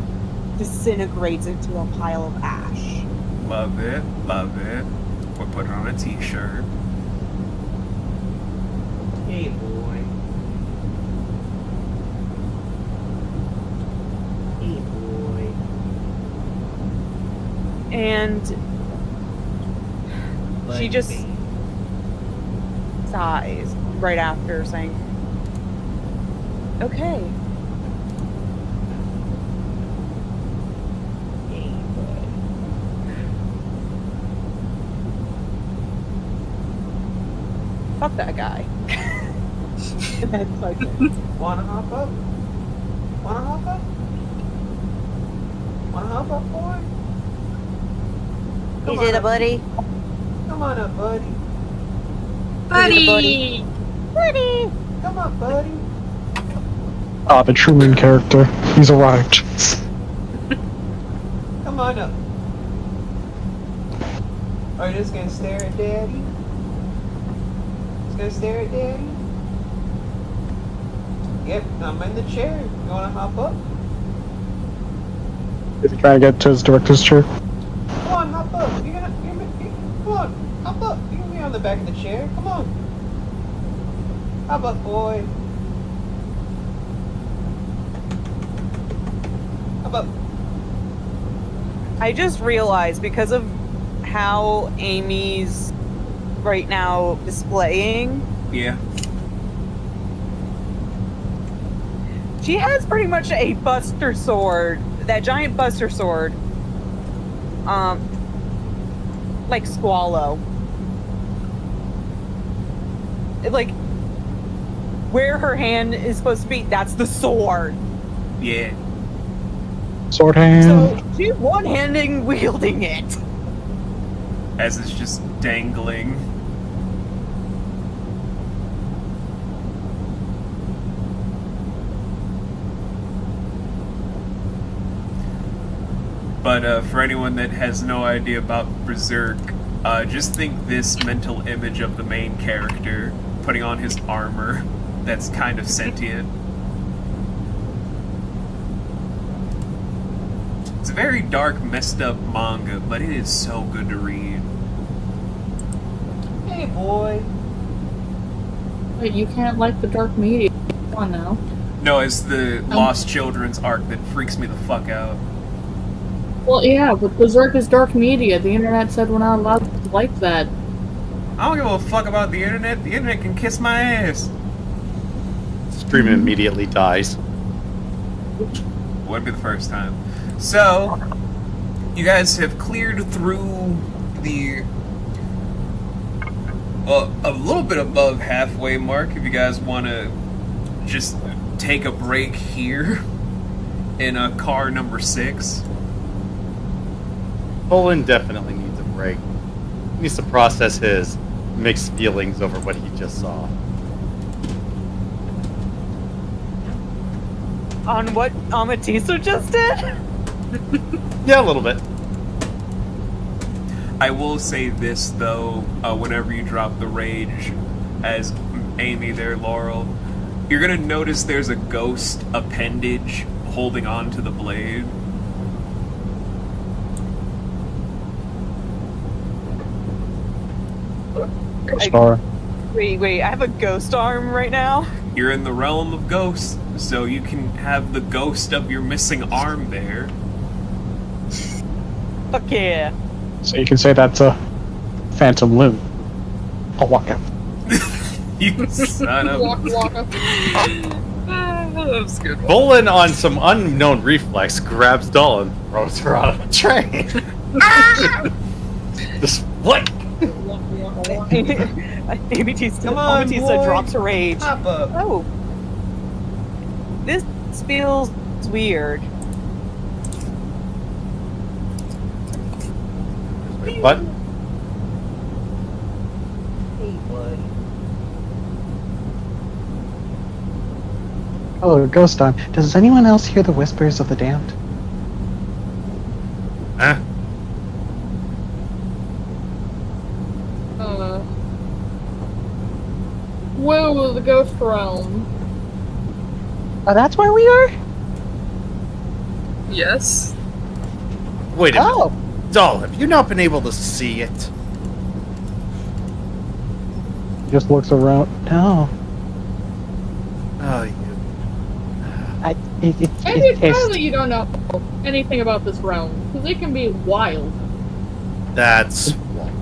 Speaker 6: disintegrates into a pile of ash.
Speaker 1: Love it. Love it. We'll put it on a t-shirt. Hey, boy. Hey, boy.
Speaker 6: And she just sighs right after saying, okay.
Speaker 1: Hey, boy.
Speaker 6: Fuck that guy. And that's like,
Speaker 1: Wanna hop up? Wanna hop up? Wanna hop up, boy?
Speaker 7: Is it a buddy?
Speaker 1: Come on up, buddy.
Speaker 5: Buddy!
Speaker 7: Buddy!
Speaker 1: Come on, buddy.
Speaker 2: Ah, the true main character. He's arrived.
Speaker 1: Come on up. Are you just gonna stare at Daddy? Just gonna stare at Daddy? Yep, I'm in the chair. You wanna hop up?
Speaker 2: Is he trying to get to his director's chair?
Speaker 1: Come on, hop up. Come on, hop up. You can be on the back of the chair. Come on. Hop up, boy. Hop up.
Speaker 6: I just realized because of how Amy's right now displaying,
Speaker 1: Yeah.
Speaker 6: she has pretty much a buster sword, that giant buster sword, like Squallow. Like, where her hand is supposed to be, that's the sword.
Speaker 1: Yeah.
Speaker 2: Sword hand.
Speaker 6: So she's one-handing wielding it.
Speaker 1: As it's just dangling. But for anyone that has no idea about Berserk, just think this mental image of the main character putting on his armor that's kind of sentient. It's a very dark, messed up manga, but it is so good to read.
Speaker 6: Hey, boy.
Speaker 4: Wait, you can't like the dark media. Come on now.
Speaker 1: No, it's the Lost Children's arc that freaks me the fuck out.
Speaker 4: Well, yeah, but Berserk is dark media. The internet said we're not allowed to like that.
Speaker 1: I don't give a fuck about the internet. The internet can kiss my ass.
Speaker 3: Stream immediately dies.
Speaker 1: Wouldn't be the first time. So, you guys have cleared through the a little bit above halfway mark. If you guys want to just take a break here in car number 6.
Speaker 3: Poland definitely needs a break. He needs to process his mixed feelings over what he just saw.
Speaker 6: On what Amatista just did?
Speaker 3: Yeah, a little bit.
Speaker 1: I will say this though, whenever you drop the rage as Amy there, Laurel, you're gonna notice there's a ghost appendage holding on to the blade.
Speaker 2: Star.
Speaker 6: Wait, I have a ghost arm right now?
Speaker 1: You're in the realm of ghosts, so you can have the ghost of your missing arm there.
Speaker 6: Fuck yeah.
Speaker 2: So you can say that's a phantom limb. I'll walk out.
Speaker 1: You son of...
Speaker 4: Waka.
Speaker 5: That was a good one.
Speaker 3: Bolin, on some unknown reflex, grabs Doll and throws her out of the train. Just what?
Speaker 6: Amatista,
Speaker 1: Come on,
Speaker 6: Amatista
Speaker 1: boy.
Speaker 6: drops her rage.
Speaker 1: Pop up.
Speaker 6: Oh. This feels weird.
Speaker 3: Wait, what?
Speaker 6: Hey, buddy.
Speaker 2: Oh, ghost arm. Does anyone else hear the whispers of the damned?
Speaker 3: Huh?
Speaker 4: Whoa, the ghost realm.
Speaker 2: Oh, that's where we are?
Speaker 5: Yes.
Speaker 3: Wait a minute.
Speaker 2: Oh,
Speaker 3: Doll, have you not been able to see it?
Speaker 2: just looks around. No.
Speaker 3: Oh, you.
Speaker 4: Maybe it's better that you don't know anything about this realm, because it can be wild.
Speaker 3: That's why.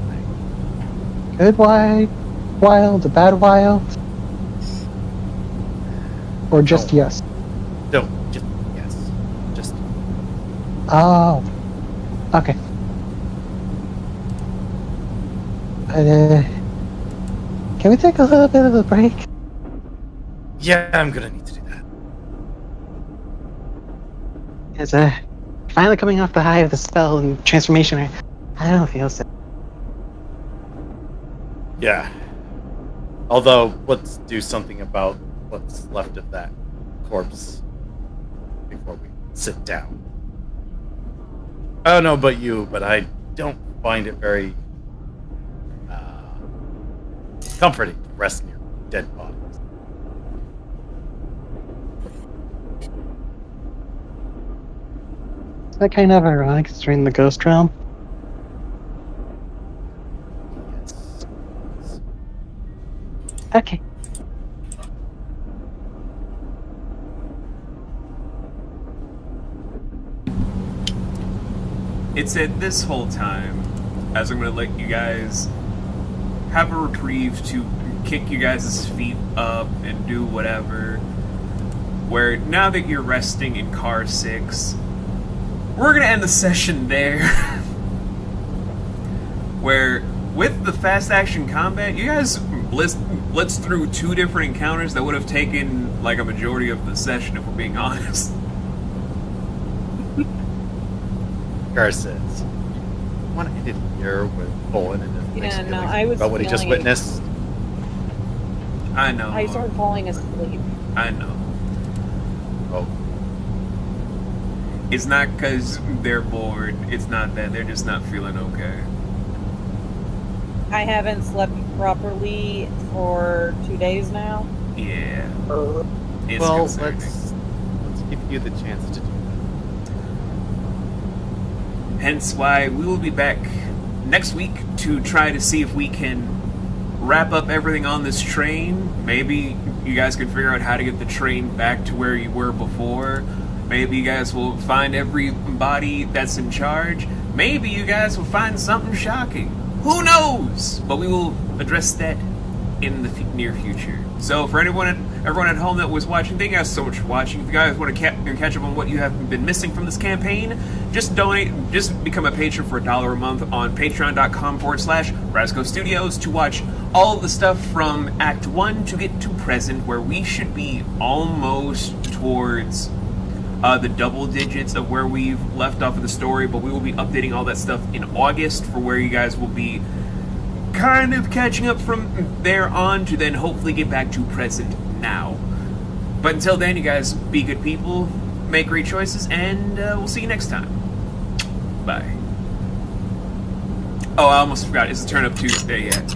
Speaker 2: Good wild, a bad wild? Or just
Speaker 3: No.
Speaker 2: yes?
Speaker 3: No, just yes. Just
Speaker 2: Oh. Okay. Can we take a little bit of a break?
Speaker 3: yeah, I'm gonna need to do that.
Speaker 2: It's finally coming off the high of the spell and transformation. I don't feel so.
Speaker 3: Yeah. Although, let's do something about what's left of that corpse before we sit down. I don't know about you, but I don't find it very comforting to rest near dead bodies.
Speaker 2: Is that kind of ironic considering the ghost realm?
Speaker 3: Yes.
Speaker 2: Okay.
Speaker 1: It's at this whole time, as I'm going to let you guys have a reprieve to kick you guys' feet up and do whatever, where now that you're resting in car 6, we're going to end the session there. Where, with the fast action combat, you guys blitzed through 2 different encounters that would have taken like a majority of the session, if we're being honest.
Speaker 3: Curses. I want to end it here with Olin and his
Speaker 6: Yeah,
Speaker 3: mixed
Speaker 6: no,
Speaker 3: feelings
Speaker 6: I was
Speaker 3: about what he just
Speaker 6: feeling-
Speaker 3: witnessed.
Speaker 1: I know.
Speaker 6: I started falling asleep.
Speaker 1: I know.
Speaker 3: Oh,
Speaker 1: It's not because they're bored. It's not that. They're just not feeling okay.
Speaker 6: I haven't slept properly for 2 days now.
Speaker 1: Yeah. It's
Speaker 3: well,
Speaker 1: concerning.
Speaker 3: let's give you the chance to do
Speaker 1: Hence why we will be back next week to try to see if we can wrap up everything on this train. Maybe you guys can figure out how to get the train back to where you were before. Maybe you guys will find everybody that's in charge. Maybe you guys will find something shocking. Who knows? But we will address that in the near future. So for everyone at home that was watching, thank you guys so much for watching. If you guys want to catch up on what you have been missing from this campaign, just donate, just become a patron for $1 a month on patreon.com/Rasco Studios to watch all of the stuff from Act 1 to get to present, where we should be almost towards the double digits of where we've left off of the story, but we will be updating all that stuff in August for where you guys will be kind of catching up from there on to then hopefully get back to present now. But until then, you guys be good people, make great choices, and we'll see you next time. Bye. Oh, I almost forgot. It's a Turn Up Tuesday yet.